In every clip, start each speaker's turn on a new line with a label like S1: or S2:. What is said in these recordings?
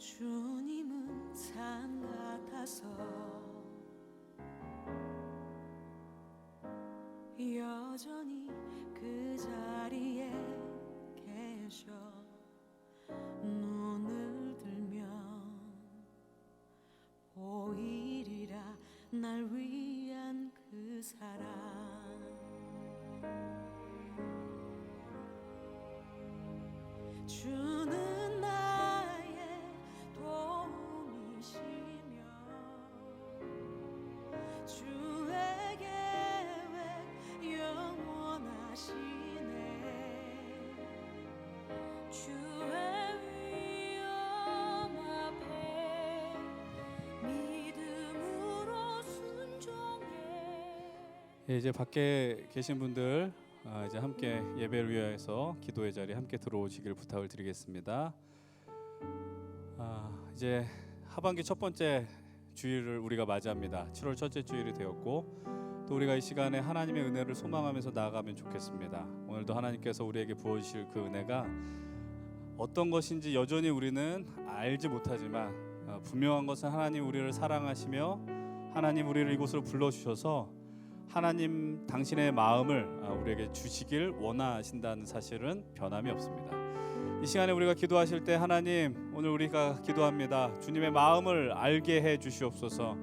S1: 주님은 산 같아서 여전히 그 자리에 계셔. 눈을 들면 보이리라 날 위한 그 사랑. 주는 나의 도움이시며 주의 계획 영원하시네. 주의 위엄 앞에 믿음으로 순종해.
S2: 이제 밖에 계신 분들 이제 함께 예배를 위하여서 기도의 자리에 함께 들어오시길 부탁을 드리겠습니다. 이제 하반기 첫 번째 주일을 우리가 맞이합니다. 7월 첫째 주일이 되었고 또 우리가 이 시간에 하나님의 은혜를 소망하면서 나아가면 좋겠습니다. 오늘도 하나님께서 우리에게 부어주실 그 은혜가 어떤 것인지 여전히 우리는 알지 못하지만 분명한 것은 하나님 우리를 사랑하시며 하나님 우리를 이곳으로 불러주셔서 하나님 당신의 마음을 우리에게 주시길 원하신다는 사실은 변함이 없습니다. 이 시간에 우리가 기도하실 때 하나님 오늘 우리가 기도합니다. 주님의 마음을 알게 해 주시옵소서.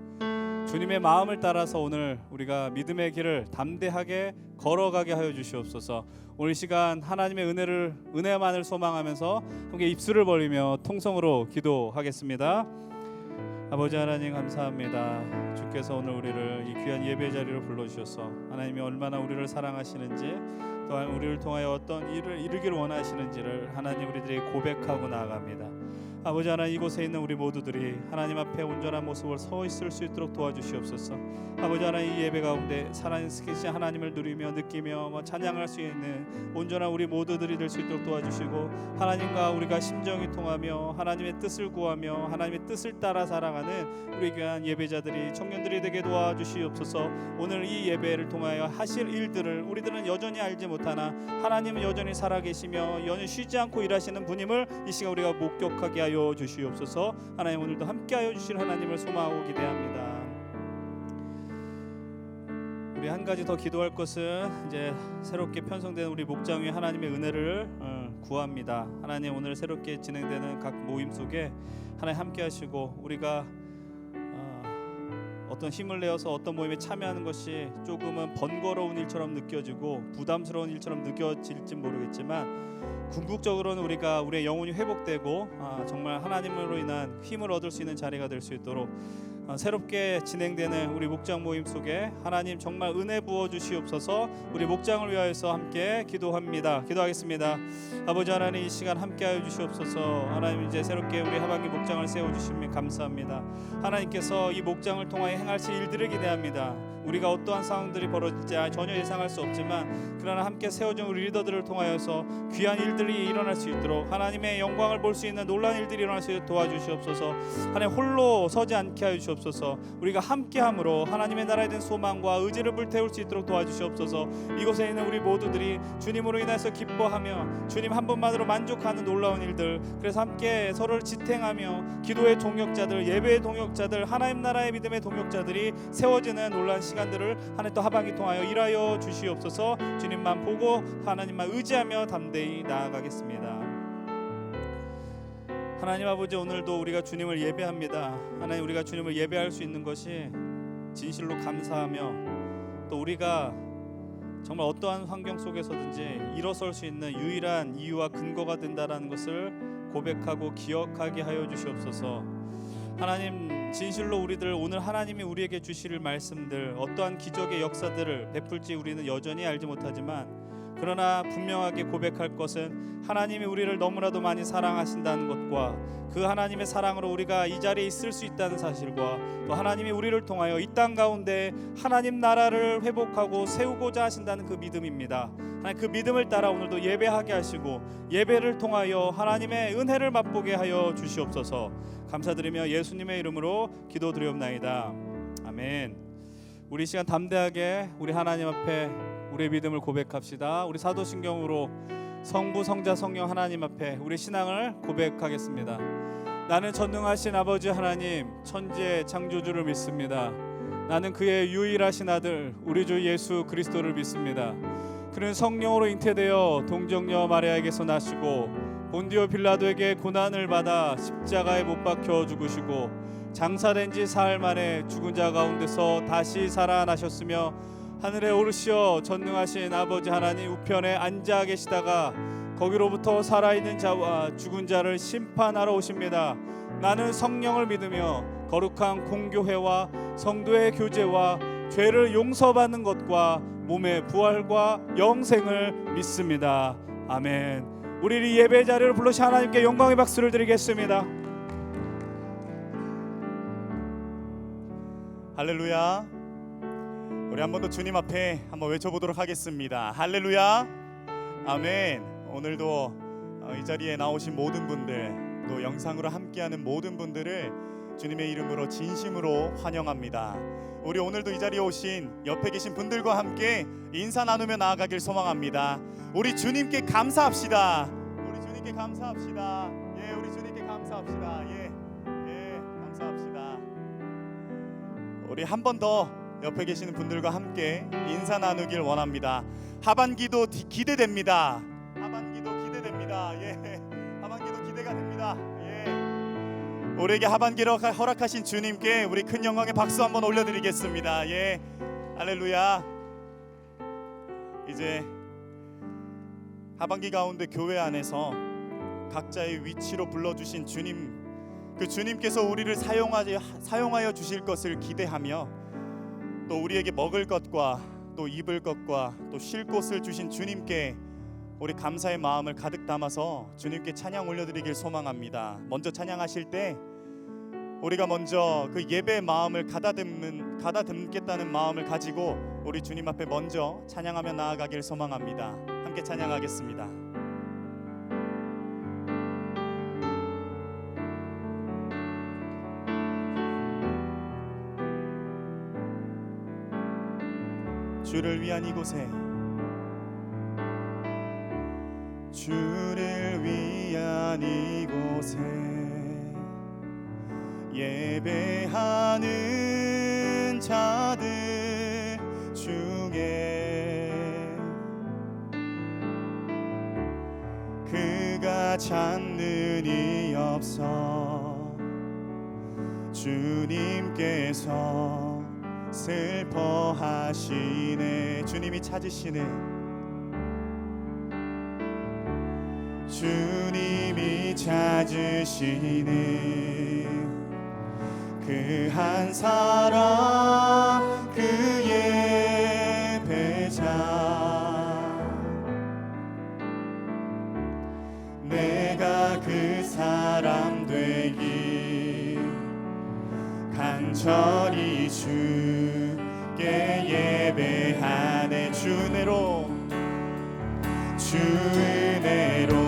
S2: 주님의 마음을 따라서 오늘 우리가 믿음의 길을 담대하게 걸어가게 하여 주시옵소서. 오늘 이 시간 하나님의 은혜만을 소망하면서 함께 입술을 벌리며 통성으로 기도하겠습니다. 아버지 하나님 감사합니다. 주께서 오늘 우리를 이 귀한 예배 자리로 불러주셔서 하나님이 얼마나 우리를 사랑하시는지 또한 우리를 통하여 어떤 일을 이루기를 원하시는지를 하나님 우리들이 고백하고 나아갑니다. 아버지 하나님 이곳에 있는 우리 모두들이 하나님 앞에 온전한 모습을 서 있을 수 있도록 도와주시옵소서. 아버지 하나님 이 예배 가운데 살아계신 하나님을 누리며 느끼며 찬양할 수 있는 온전한 우리 모두들이 될 수 있도록 도와주시고 하나님과 우리가 심정이 통하며 하나님의 뜻을 구하며 하나님의 뜻을 따라 살아가는 우리 귀한 예배자들이 청년들이 되게 도와주시옵소서. 오늘 이 예배를 통하여 하실 일들을 우리들은 여전히 알지 못하나 하나님은 여전히 살아계시며 여전히 쉬지 않고 일하시는 분임을 이 시간 우리가 목격하게 하여 주시옵소서. 하나님 오늘도 함께하여 주실 하나님을 소망하고 기대합니다. 우리 한 가지 더 기도할 것은 이제 새롭게 편성된 우리 목장 위에 하나님의 은혜를 구합니다. 하나님 오늘 새롭게 진행되는 각 모임 속에 하나님 함께하시고 우리가 어떤 힘을 내어서 어떤 모임에 참여하는 것이 조금은 번거로운 일처럼 느껴지고 부담스러운 일처럼 느껴질지 모르겠지만 궁극적으로는 우리가 우리의 영혼이 회복되고 정말 하나님으로 인한 힘을 얻을 수 있는 자리가 될 수 있도록 새롭게 진행되는 우리 목장 모임 속에 하나님 정말 은혜 부어 주시옵소서. 우리 목장을 위하여서 함께 기도합니다. 기도하겠습니다. 아버지 하나님 이 시간 함께하여 주시옵소서. 하나님 이제 새롭게 우리 하반기 목장을 세워주시면 감사합니다. 하나님께서 이 목장을 통하여 행하실 일들을 기대합니다. 우리가 어떠한 상황들이 벌어질지 전혀 예상할 수 없지만 그러나 함께 세워진 우리 리더들을 통하여서 귀한 일들이 일어날 수 있도록 하나님의 영광을 볼 수 있는 놀라운 일들이 일어날 수 있도록 도와주시옵소서. 하나님 홀로 서지 않게 하여 주시옵소서. 우리가 함께함으로 하나님의 나라에 대한 소망과 의지를 불태울 수 있도록 도와주시옵소서. 이곳에 있는 우리 모두들이 주님으로 인해서 기뻐하며 주님 한 분만으로 만족하는 놀라운 일들, 그래서 함께 서로를 지탱하며 기도의 동역자들, 예배의 동역자들, 하나님 나라의 믿음의 동역자들이 세워지는 놀라운 시간들을 하나님 또 하반기 통하여 일하여 주시옵소서. 주님만 보고 하나님만 의지하며 담대히 나아가겠습니다. 하나님 아버지 오늘도 우리가 주님을 예배합니다. 하나님 우리가 주님을 예배할 수 있는 것이 진실로 감사하며 또 우리가 정말 어떠한 환경 속에서든지 일어설 수 있는 유일한 이유와 근거가 된다라는 것을 고백하고 기억하게 하여 주시옵소서. 하나님 진실로 우리들 오늘 하나님이 우리에게 주실 말씀들 어떠한 기적의 역사들을 베풀지 우리는 여전히 알지 못하지만 그러나 분명하게 고백할 것은 하나님이 우리를 너무나도 많이 사랑하신다는 것과 그 하나님의 사랑으로 우리가 이 자리에 있을 수 있다는 사실과 또 하나님이 우리를 통하여 이 땅 가운데 하나님 나라를 회복하고 세우고자 하신다는 그 믿음입니다. 하나님 그 믿음을 따라 오늘도 예배하게 하시고 예배를 통하여 하나님의 은혜를 맛보게 하여 주시옵소서. 감사드리며 예수님의 이름으로 기도드리옵나이다. 아멘. 우리 시간 담대하게 우리 하나님 앞에 우리의 믿음을 고백합시다. 우리 사도신경으로 성부 성자 성령 하나님 앞에 우리 신앙을 고백하겠습니다. 나는 전능하신 아버지 하나님, 천지의 창조주를 믿습니다. 나는 그의 유일하신 아들 우리 주 예수 그리스도를 믿습니다. 그는 성령으로 잉태되어 동정녀 마리아에게서 나시고 본디오 빌라도에게 고난을 받아 십자가에 못 박혀 죽으시고 장사된 지 사흘 만에 죽은 자 가운데서 다시 살아나셨으며 하늘에 오르시어 전능하신 아버지 하나님 우편에 앉아 계시다가 거기로부터 살아있는 자와 죽은 자를 심판하러 오십니다. 나는 성령을 믿으며 거룩한 공교회와 성도의 교제와 죄를 용서받는 것과 몸의 부활과 영생을 믿습니다. 아멘. 우리 이 예배 자리를 불러신 하나님께 영광의 박수를 드리겠습니다.
S3: 할렐루야. 우리 한 번 더 주님 앞에 한번 외쳐보도록 하겠습니다. 할렐루야. 아멘. 오늘도 이 자리에 나오신 모든 분들, 또 영상으로 함께하는 모든 분들을 주님의 이름으로 진심으로 환영합니다. 우리 오늘도 이 자리에 오신 옆에 계신 분들과 함께 인사 나누며 나아가길 소망합니다. 우리 주님께 감사합시다. 우리 주님께 감사합시다. 예, 우리 주님께 감사합시다. 예, 감사합시다. 우리 한 번 더 옆에 계시는 분들과 함께 인사 나누길 원합니다. 하반기도 기대됩니다. 하반기도 기대됩니다. 예, 하반기도 기대가 됩니다. 예, 우리에게 하반기를 허락하신 주님께 우리 큰 영광의 박수 한번 올려드리겠습니다. 예, 할렐루야. 이제 하반기 가운데 교회 안에서 각자의 위치로 불러주신 주님, 그 주님께서 우리를 사용하여 주실 것을 기대하며 또 우리에게 먹을 것과 또 입을 것과 또 쉴 곳을 주신 주님께 우리 감사의 마음을 가득 담아서 주님께 찬양 올려드리길 소망합니다. 먼저 찬양하실 때 우리가 먼저 그 예배의 마음을 가다듬겠다는 마음을 가지고 우리 주님 앞에 먼저 찬양하며 나아가길 소망합니다. 함께 찬양하겠습니다. 주를 위한 이곳에, 주를 위한 이곳에 예배하는 자들 중에 그가 찾는 이 없어 주님께서 슬퍼하시네. 주님이 찾으시네. 주님이 찾으시네. 그 한 사람 그의 배자 내가 그 사람 되기 간절히 주께 예배하네. 주 은혜로 주 은혜로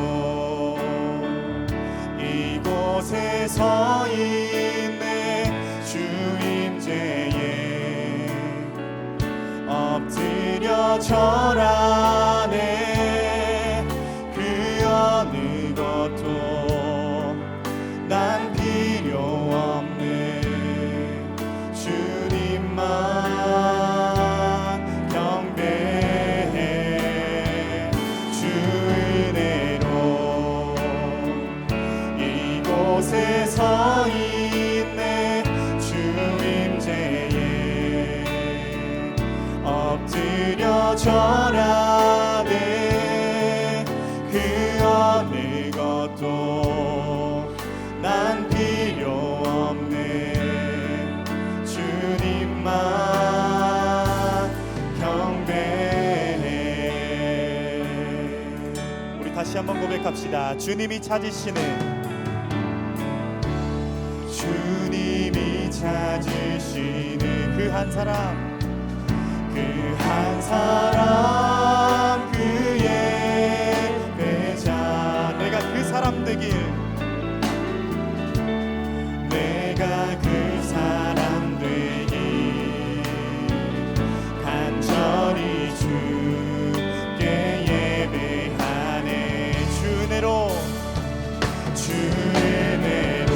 S3: 이곳에 서 있네. 주 임재에 엎드려 절하네. 그 어느 것도 난 필요 없네. 주님만 경배해. 주 은혜로 이곳에 서 있네. 주 임재에 엎드려 절하네. 그 어느 것도 난 필요 없네. 주님만 경배해. 우리 다시 한번 고백합시다. 주님이 찾으시는, 주님이 찾으시는 그 한 사람, 그 한 사람 그의 배자. 내가 그 사람 되길, 내가 그 사람 되길 간절히 주께 예배하네. 주 은혜로 주 은혜로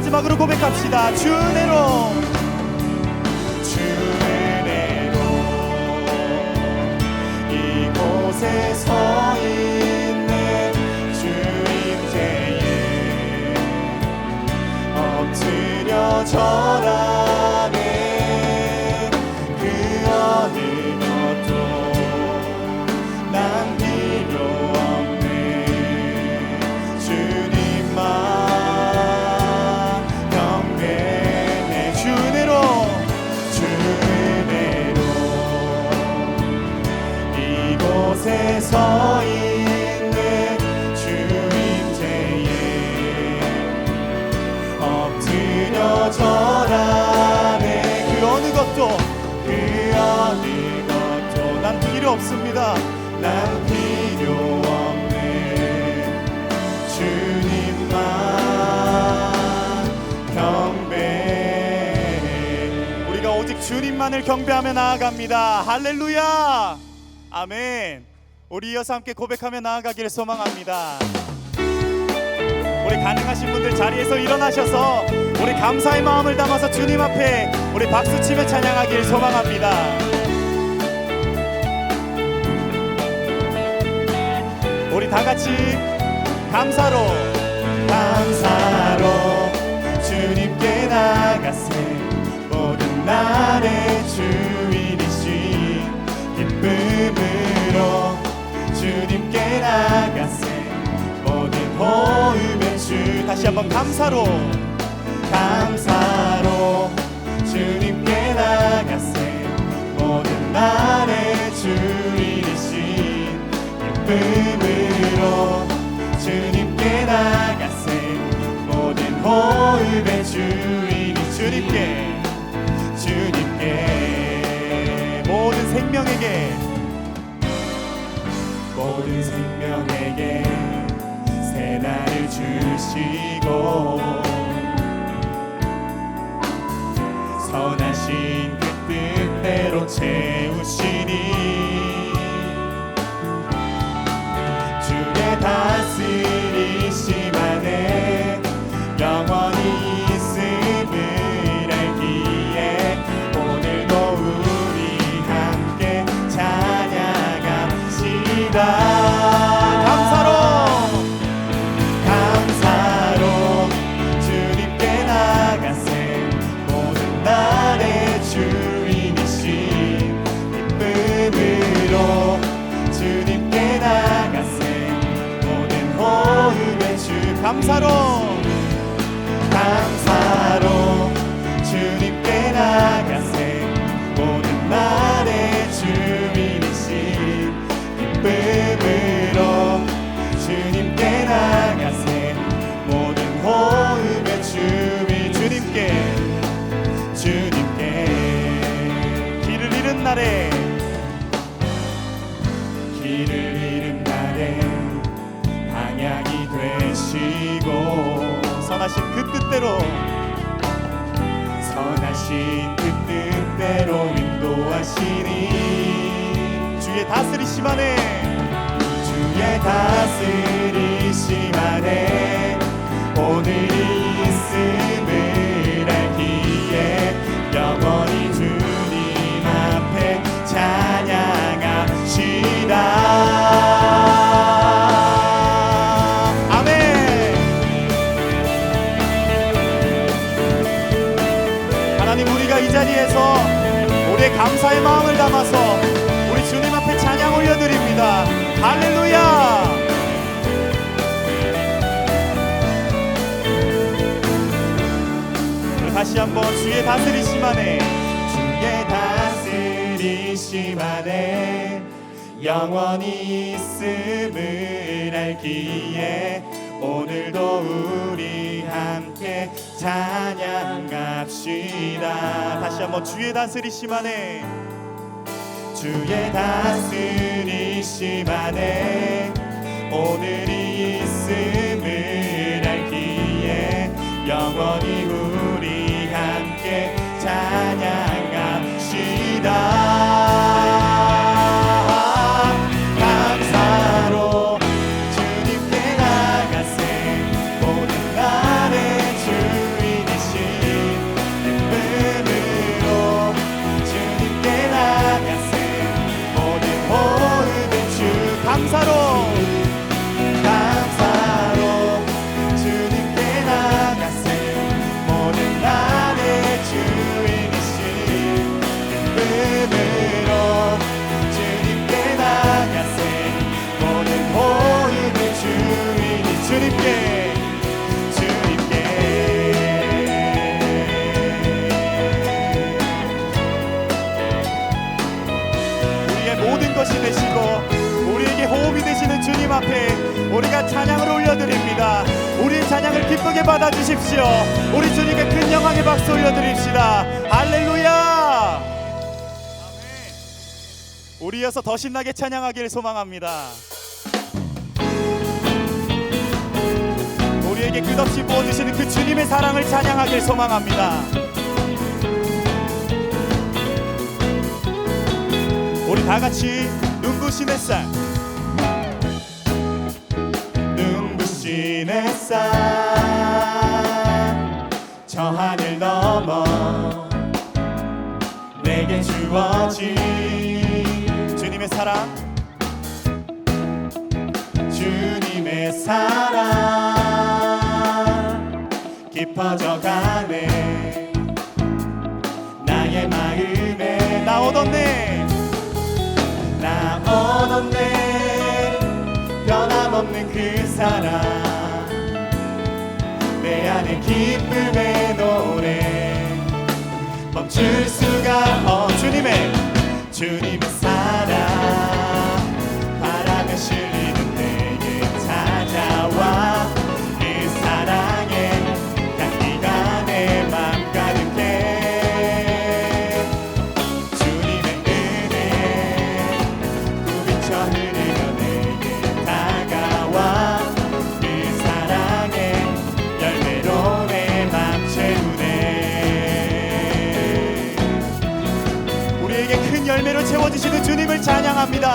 S3: 마지막으로 고백합시다. 주 은혜로, 주 은혜로 이곳에 서 있는 주인제에 엎드려 절하네. 그 어느 것도 난 필요 없네. 주님만 경배해. 주 은혜로, 주 은혜로 이곳에 서 있는 주인제에 엎드려 절하네. 그 어느 것도, 그 어느 것도 난 필요 없습니다. 난 필요 없네. 주님만 경배해. 우리가 오직 주님만을 경배하며 나아갑니다. 할렐루야. 아멘. 우리 이어서 함께 고백하며 나아가기를 소망합니다. 우리 가능하신 분들 자리에서 일어나셔서 우리 감사의 마음을 담아서 주님 앞에 우리 박수치며 찬양하기를 소망합니다. 우리 다 같이 감사로, 감사로 주님께 나가세. 모든 날의 주인이신 기쁨으로 주님께 나가세. 모든 호흡의 주. 다시 한번 감사로, 감사로 주님께 나가세. 모든 날의 주인이신 기쁨으로 주님께 나가세. 모든 호흡의 주인이 주님께, 주님께 모든 생명에게, 모든 생명에게 새 날을 주시고 선하신 그 뜻대로 채우시니 주의 다스리심 안에 영원히 있음을 알기에 오늘도 우리 함께 찬양합시다. 감사로, 감사로 주님께 나가세. 모든 날의 주인이신 기쁨으로 주님께 나가세. 모든 호흡의 주. 감사로, 감사로 주님께 나가세. 모든 날의 주인이신 기쁨으로 주님께 나가세. 모든 호흡의 주인 주님께, 주님께 길을 잃은 날에, 길을 잃은 날에 방향이 되시고 선하신 그 뜻대로, 선하신 그 뜻대로 인도하시니 주의 다스리심 안에, 주의 다스리심 안에 오늘이 있음을 알기에 영원히 주님 앞에 찬양합시다. 아멘. 하나님, 우리가 이 자리에서 우리의 감사의 마음을 담아서 우리 주님 앞에 찬양 올려드립니다. 할렐루야. 다시 한번 주의 다스리심 안에, 주의 다스리심 안에 영원히 있음을 알기에 오늘도 우리 함께 찬양합시다. 다시 한번 주의 다스리심 안에, 주의 다스리심 안에 오늘이 있음을 알기에 영원히 우리 함께 찬양합시다. 감사로 주님께 나가세. 모든 날의 주인 앞에 우리가 찬양을 올려드립니다. 우리의 찬양을 기쁘게 받아주십시오. 우리 주님께 큰 영광의 박수 올려드립시다. 할렐루야. 우리 이어서 더 신나게 찬양하기를 소망합니다. 우리에게 끝없이 부어주시는 그 주님의 사랑을 찬양하길 소망합니다. 우리 다같이 눈부신 햇살, 눈부신 햇살 저 하늘 넘어 내게 주어진 주님의 사랑, 주님의 사랑 깊어져가네. 나의 마음에 나 얻었네, 나 얻었네. 변함없는 그 사랑, 내 안에 기쁨의 노래 멈출 수가 주님의 사랑 바람에 실리는 내게 찾아와. 그 사랑에 향기가 내 맘 가득해. 주님의 은혜 부비쳐 흐르며 내게 다가와. 그 사랑의 열매로 내 맘 채우네. 우리에게 큰 열매로 채워주시는 주님을 찬양합니다.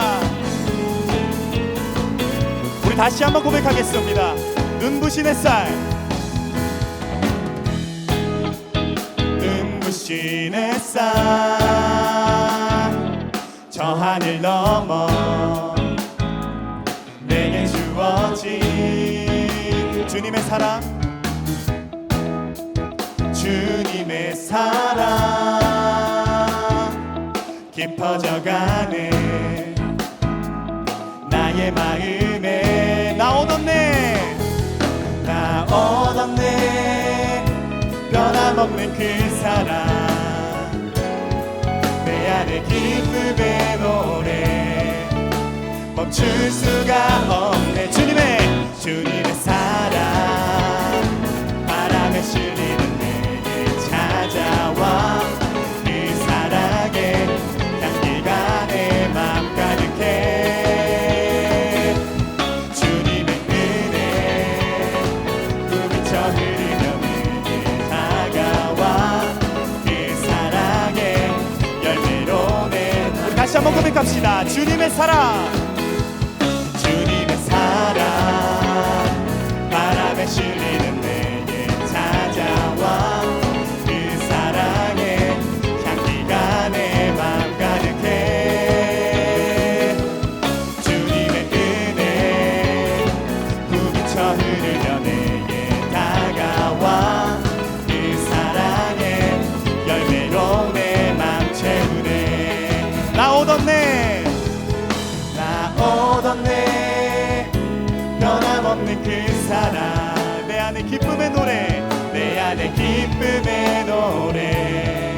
S3: 우리 다시 한번 고백하겠습니다. 눈부신 햇살, 눈부신 햇살 저 하늘 넘어 내게 주어진 주님의 사랑, 주님의 사랑 깊어져가네. 나의 마음에 나 얻었네, 나 얻었네. 변함없는 그 사랑, 내 안에 기쁨의 노래 멈출 수가 없네. 주님의 사랑 바람에 실리는 내게 찾아와. 그 사랑에 향기가 내 맘 가득해. 주님의 은혜 부비쳐 흐르며 내게 다가와. 그 사랑의 열매로 내 우리 다시 한번 고백합시다. 주님의 사랑, 주님의 사랑 바람에 실리는 내게 찾아와. 그 사랑에 향기가 내 맘 가득해. 주님의 은혜 부비쳐 흐르며 내게 다가와. 그 사랑의 열매로 내 맘 채우네. 나 얻었네, 나 얻었네. 변함없는 그 사랑, 내 안에 기쁨의 노래, 내 안에 기쁨의 노래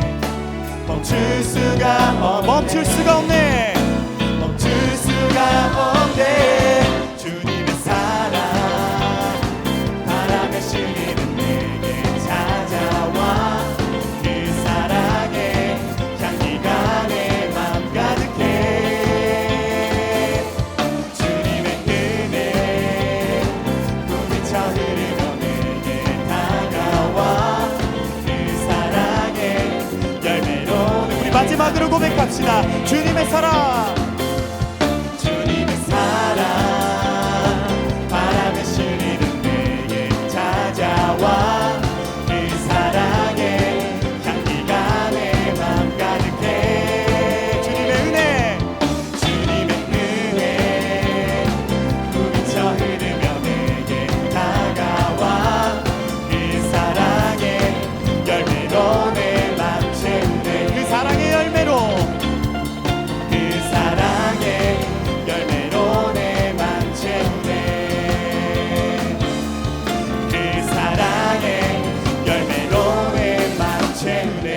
S3: 멈출 수가 없네, 멈출 수가 없네. 주님의 사랑 바람에 실리는 내게 찾아와. 그 사랑의 향기가 내 맘 가득해. 주님의 은혜 부비쳐 흐르며 내게 다가와. 그 사랑의 열매로 우리 마지막으로 고백합시다. 주님의 사랑, 주님의 사랑 바람에 실리는 내게 찾아와. 그 사랑의 향기가 내 맘 가득해. 주님의 은혜 부비쳐 흐르며 내게 다가와. 그 사랑의 열매로 내 맘 채우네. 그 사랑의 열매로, 그 사랑의 열매로 내 맘 채우네. 그 사랑의 열매로 내 맘 채우네.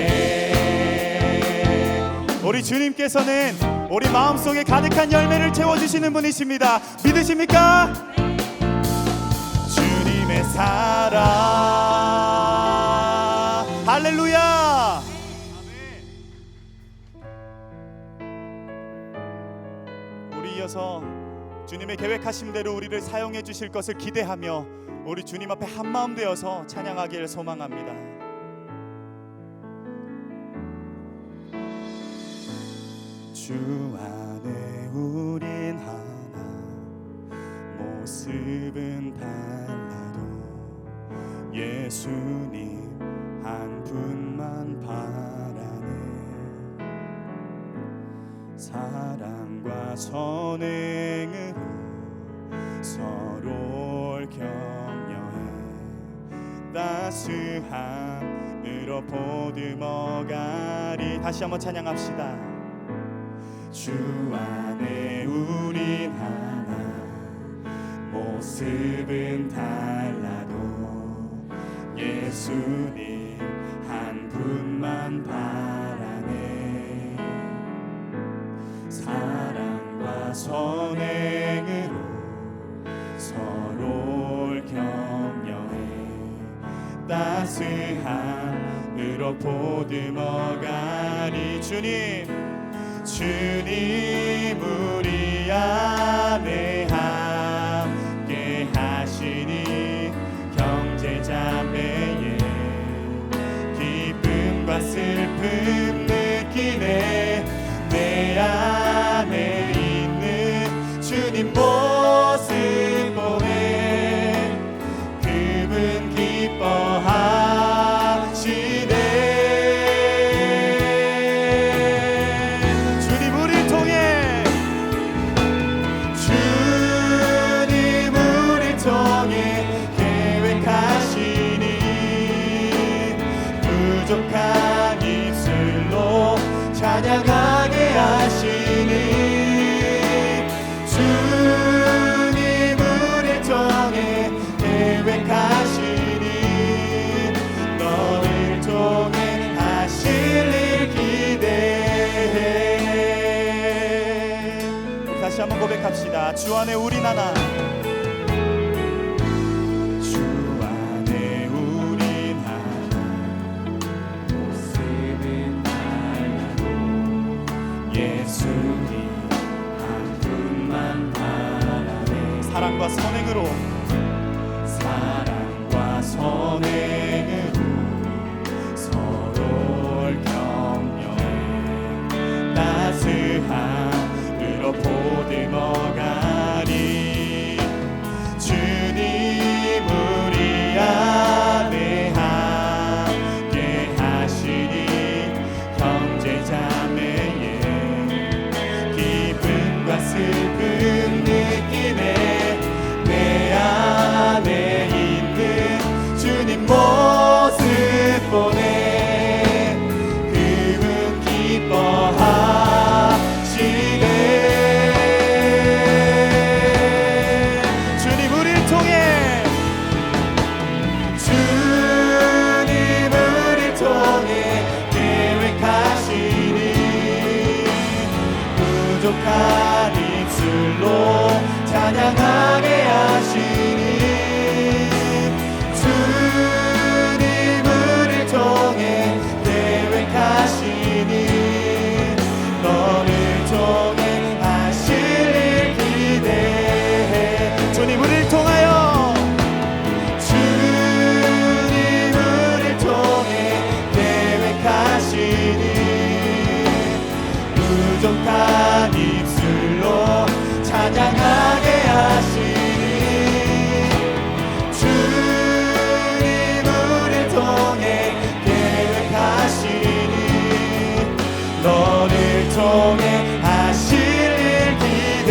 S3: 우리 주님께서는 우리 마음속에 가득한 열매를 채워주시는 분이십니다. 믿으십니까? 주님의 사랑. 할렐루야. 우리 이어서 주님의 계획하신 대로 우리를 사용해 주실 것을 기대하며 우리 주님 앞에 한마음 되어서 찬양하기를 소망합니다. 주 안에 우린 하나, 모습은 달라도 예수님 한 분만 바라네. 사랑과 선행으로 서로를 격려해 따스함으로 보듬어가리. 다시 한번 찬양합시다. 주 안에 우린 하나, 모습은 달라도 예수님 한 분만 바라네. 사랑과 선행으로 서로를 격려해 따스함으로 보듬어가리. 주님 우리 안에 함께 하시니 형제자매의 기쁨과 슬픔 느끼네. 내 안에 있는 주님 모습 보네. 그분 기뻐하시네. 부족한 입술로 찬양하게 하시니 주님 우리를 통해 계획하시니 너를 통해 하실 일 기대해. 우리 다시 한번 고백합시다. 주 안에 우린 하나, 예수님 한 분만 바라네. 사랑과 선행으로 서로를 격려해 따스함으로 보듬어가리. 주님 우리 안에 함께 하시니 형제자매의 슬픔 느끼네. 내 안에 있는 주님 모습 보네. 그분 기뻐하시네. 주님 우리를 통해 계획하시니 부족한 입술로 찬양하게 하시니 주님 우리를 통해 계획하시니 너를 통해 하실 일 기대해. 주님 우리를 통하여 주님 우리를 통해 계획하시니 부족한 입술로 찬양하게 하시니 주님 우리를 통해 계획하시니 너를 통해 하실 일 기대.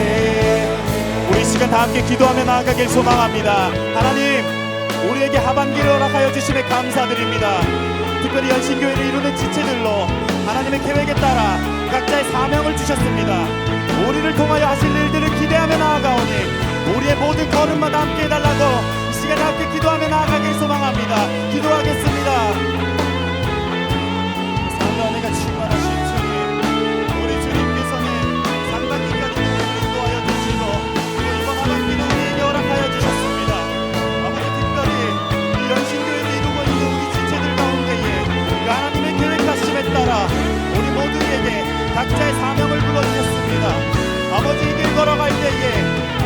S3: 우리 시간 다 함께 기도하며 나아가길 소망합니다. 하나님 우리에게 하반기를 허락하여 주심에 감사드립니다. 특별히 연신교회를 이루는 지체들로 하나님의 계획에 따라 각자의 사명을 주셨습니다. 우리를 통하여 하실 일들을 기대하며 나아가오니 우리의 모든 걸음마다 함께 해달라고 이 시간에 함께 기도하며 나아가길 소망합니다. 기도하겠습니다. 사랑과 은혜가 충만하신 주님, 우리 주님께서는 각자의 사명을 불러주셨습니다. 아버지 이 길 걸어갈 때에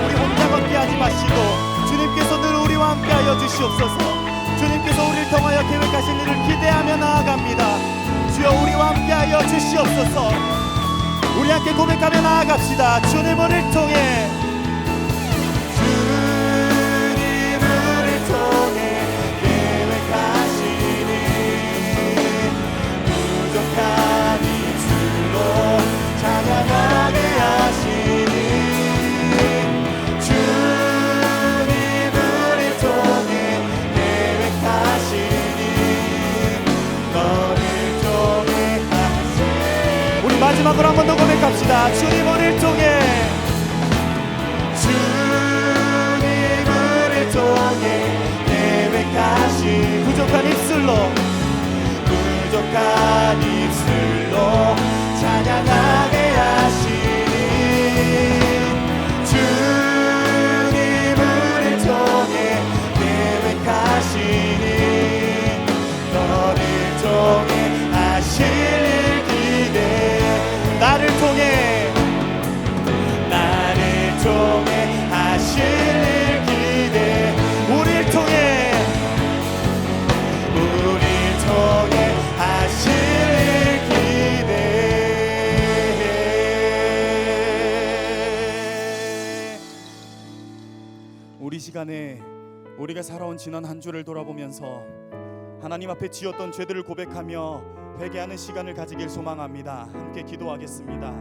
S3: 우리 혼자 걷게 하지 마시고 주님께서 늘 우리와 함께하여 주시옵소서. 주님께서 우리를 통하여 계획하신 일을 기대하며 나아갑니다. 주여 우리와 함께하여 주시옵소서. 우리 함께 고백하며 나아갑시다. 주님을 통해 찬양하게 하시니 주님을 통해 계획하시니 너를 통해 하시니 우리 마지막으로 한 번 더 고백합시다. 주님을 통해 주님을 통해 계획하신 부족한 입술로 찬양하게 하시니 주님을 통해 계획하시니 너를 통해 하실 일 기대 나를 통해 하실 일 기대 우릴 통해 하실 일 우리 시간에 우리가 살아온 지난 한 주를 돌아보면서 하나님 앞에 지었던 죄들을 고백하며 회개하는 시간을 가지길 소망합니다. 함께 기도하겠습니다.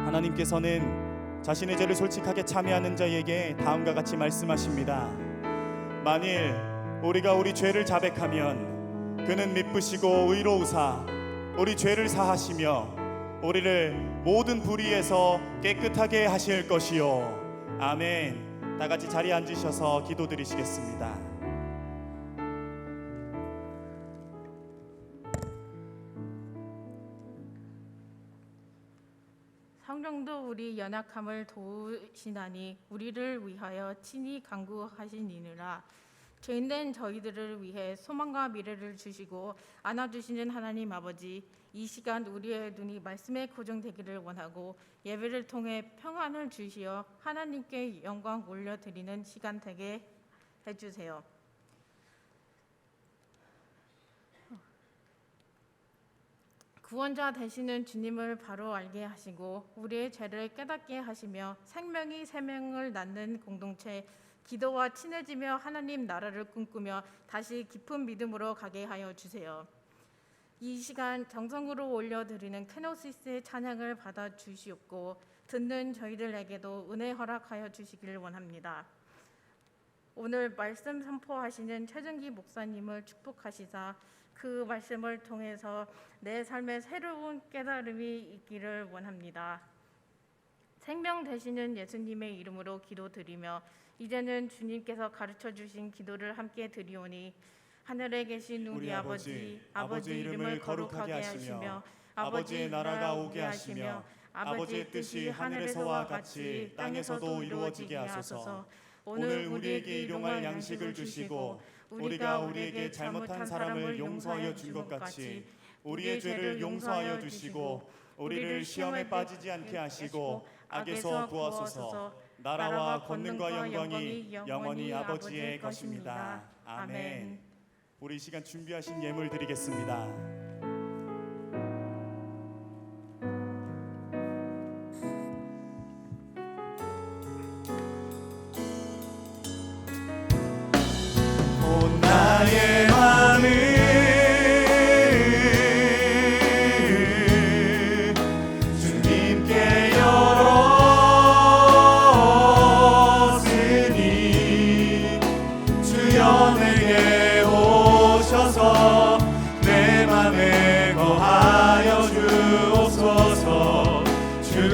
S3: 하나님께서는 자신의 죄를 솔직하게 참회하는 자에게 다음과 같이 말씀하십니다. 만일 우리가 우리 죄를 자백하면 그는 미쁘시고 의로우사 우리 죄를 사하시며 우리를 모든 불의에서 깨끗하게 하실 것이요. 아멘. 다 같이 자리에 앉으셔서 기도드리시겠습니다.
S4: 성령도 우리 연약함을 도우시나니 우리를 위하여 친히 간구하시니라. 죄인된 저희들을 위해 소망과 미래를 주시고 안아주시는 하나님 아버지, 이 시간 우리의 눈이 말씀에 고정되기를 원하고 예배를 통해 평안을 주시어 하나님께 영광 올려드리는 시간 되게 해주세요. 구원자 되시는 주님을 바로 알게 하시고 우리의 죄를 깨닫게 하시며 생명이 생명을 낳는 공동체 기도와 친해지며 하나님 나라를 꿈꾸며 다시 깊은 믿음으로 가게 하여 주세요. 이 시간 정성으로 올려드리는 케노시스의 찬양을 받아 주시옵고 듣는 저희들에게도 은혜 허락하여 주시기를 원합니다. 오늘 말씀 선포하시는 최정기 목사님을 축복하시사 그 말씀을 통해서 내 삶에 새로운 깨달음이 있기를 원합니다. 생명 되시는 예수님의 이름으로 기도드리며 이제는 주님께서 가르쳐 주신 기도를 함께 드리오니 하늘에 계신 우리 아버지 이름을 거룩하게 하시며 아버지의 나라가 오게 하시며 아버지의 뜻이 하늘에서와 같이 땅에서도 이루어지게 하소서. 오늘 우리에게 일용할 양식을 주시고 우리가 우리에게 잘못한 사람을 용서하여 준 것 같이 우리의 죄를 용서하여 주시고 우리를 시험에 빠지지 않게 하시고 악에서 구하소서. 나라와 권능과 영광이 영원히 아버지의 것입니다. 아멘. 우리 이 시간 준비하신 예물 드리겠습니다. 나의 마음을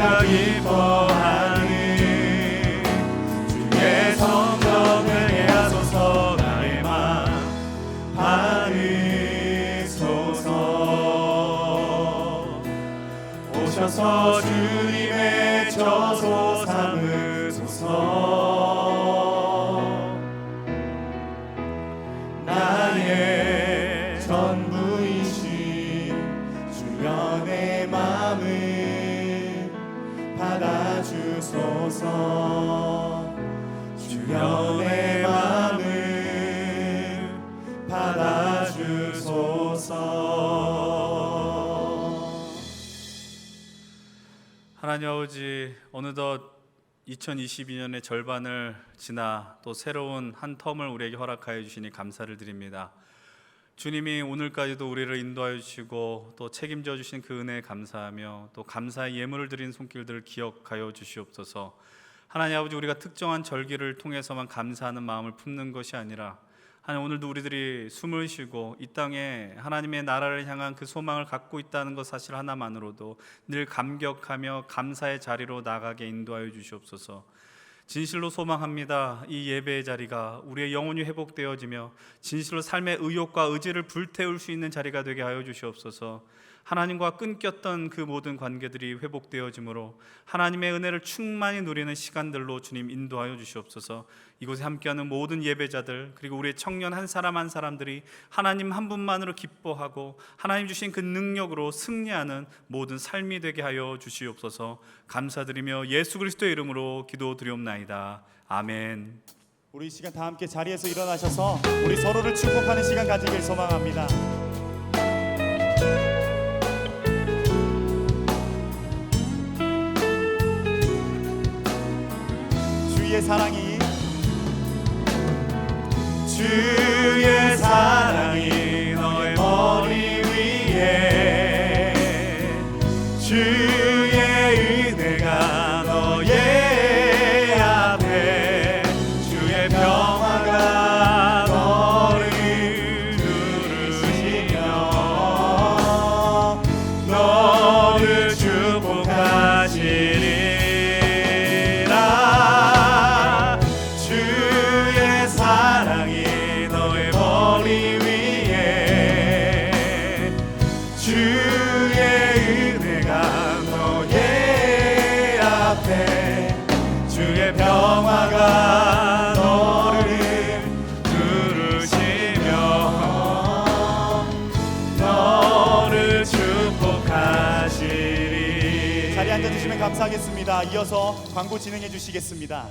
S3: 우리가 기뻐하는 주의 성령을 예하소서. 나의 맘 받으소서. 오셔서 주님의 저소 삼으소서. 나의 전부이신 주여 내 맘을 받아주소서. 주여 내 맘을 받아주소서.
S2: 하나님 아버지, 어느덧 2022년의 절반을 지나 또 새로운 한 텀을 우리에게 허락하여 주시니 감사를 드립니다. 주님이 오늘까지도 우리를 인도하여 주시고 또 책임져 주신 그 은혜에 감사하며 또 감사의 예물을 드린 손길들을 기억하여 주시옵소서. 하나님 아버지, 우리가 특정한 절기를 통해서만 감사하는 마음을 품는 것이 아니라 하나님, 오늘도 우리들이 숨을 쉬고 이 땅에 하나님의 나라를 향한 그 소망을 갖고 있다는 것 사실 하나만으로도 늘 감격하며 감사의 자리로 나가게 인도하여 주시옵소서. 진실로 소망합니다. 이 예배의 자리가 우리의 영혼이 회복되어지며 진실로 삶의 의욕과 의지를 불태울 수 있는 자리가 되게 하여 주시옵소서. 하나님과 끊겼던 그 모든 관계들이 회복되어지므로 하나님의 은혜를 충만히 누리는 시간들로 주님 인도하여 주시옵소서. 이곳에 함께하는 모든 예배자들, 그리고 우리의 청년 한 사람 한 사람들이 하나님 한 분만으로 기뻐하고 하나님 주신 그 능력으로 승리하는 모든 삶이 되게 하여 주시옵소서. 감사드리며 예수 그리스도의 이름으로 기도드리옵나이다. 아멘.
S3: 우리 이 시간 다 함께 자리에서 일어나셔서 우리 서로를 축복하는 시간 가지길 소망합니다. 주의 사랑이 너의 머리 위에, 주의 은혜가 너의 앞에, 주의 평화가 너를 두르시며 너를 축복하시리. 평화가 너를 부르시며 너를 축복하시리. 자리에 앉아주시면 감사하겠습니다. 이어서 광고 진행해 주시겠습니다.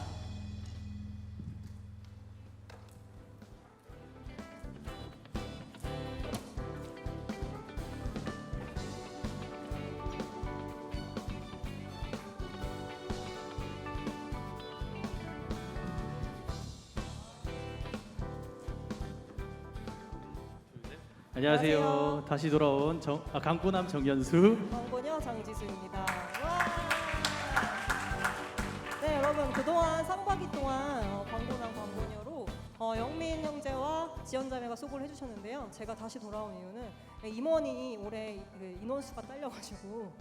S5: 안녕하세요. 다시 돌아온 강구남 정연수.
S6: 광고녀 장지수입니다. 와! 네, 여러분, 그동안 상반기 동안 광고남 광고녀로 영민 형제와 지연자매가 수고를 해주셨는데요. 제가 다시 돌아온 이유는 임원이 올해 그 인원수가 딸려가지고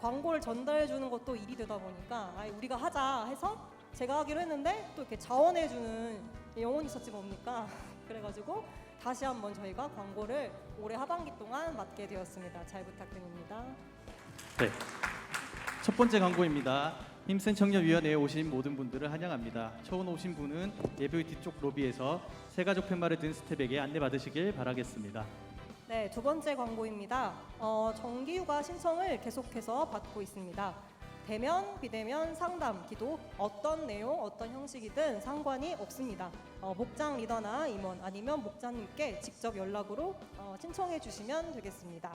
S6: 광고를 전달해주는 것도 일이 되다 보니까 우리가 하자 해서 제가 하기로 했는데 또 이렇게 자원해주는 영혼이 있었지 뭡니까? 그래가지고 다시 한번 저희가 광고를 올해 하반기 동안 맡게 되었습니다. 잘 부탁드립니다.
S5: 네. 첫 번째 광고입니다. 힘센 청년위원회에 오신 모든 분들을 환영합니다. 처음 오신 분은 예배 뒤쪽 로비에서 새가족 팻말을 든 스텝에게 안내받으시길 바라겠습니다.
S6: 네, 두 번째 광고입니다. 정기휴가 신청을 계속해서 받고 있습니다. 대면, 비대면, 상담, 기도 어떤 내용, 어떤 형식이든 상관이 없습니다. 목장 리더나 임원 아니면 목자님께 직접 연락으로 신청해 주시면 되겠습니다.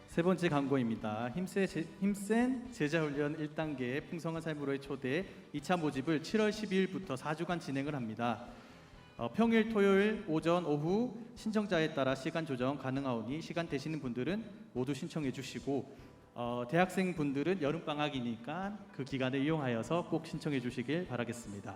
S5: 세 번째 광고입니다. 힘센 제자훈련 1단계 풍성한 삶으로의 초대 2차 모집을 7월 12일부터 4주간 진행을 합니다. 평일, 토요일, 오전, 오후 신청자에 따라 시간 조정 가능하오니 시간 되시는 분들은 모두 신청해 주시고 대학생 분들은 여름방학이니까 그 기간을 이용하여서 꼭 신청해 주시길 바라겠습니다.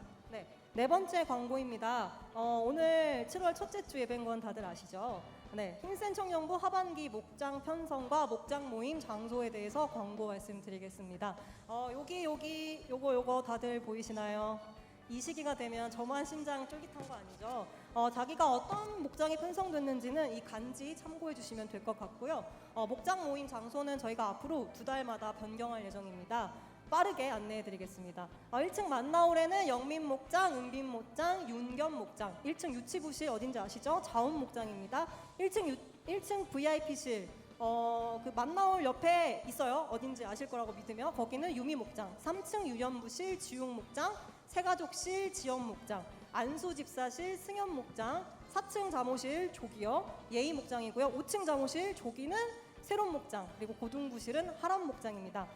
S6: 네 번째 광고입니다. 오늘 7월 첫째 주 예배인 건 다들 아시죠? 네, 힘센 청년부 하반기 목장 편성과 목장 모임 장소에 대해서 광고 말씀드리겠습니다. 요거 다들 보이시나요? 이 시기가 되면 저만 심장 쫄깃한 거 아니죠? 자기가 어떤 목장이 편성됐는지는 이 간지 참고해 주시면 될 것 같고요. 목장 모임 장소는 저희가 앞으로 2달마다 변경할 예정입니다. 빠르게 안내해 드리겠습니다. 1층 만나홀에는 영민 목장, 은빈 목장, 윤겸 목장, 1층 유치부실 어딘지 아시죠? 자원 목장입니다. 1층 VIP실 그 만나홀 옆에 있어요. 어딘지 아실 거라고 믿으며 거기는 유미 목장, 3층 유연부실 지용 목장, 새가족실 지연 목장, 안수 집사실 승연 목장, 4층 잠호실 조기요 예의 목장이고요. 5층 잠호실 조기는 새로운 목장, 그리고 고등부실은 하람 목장입니다.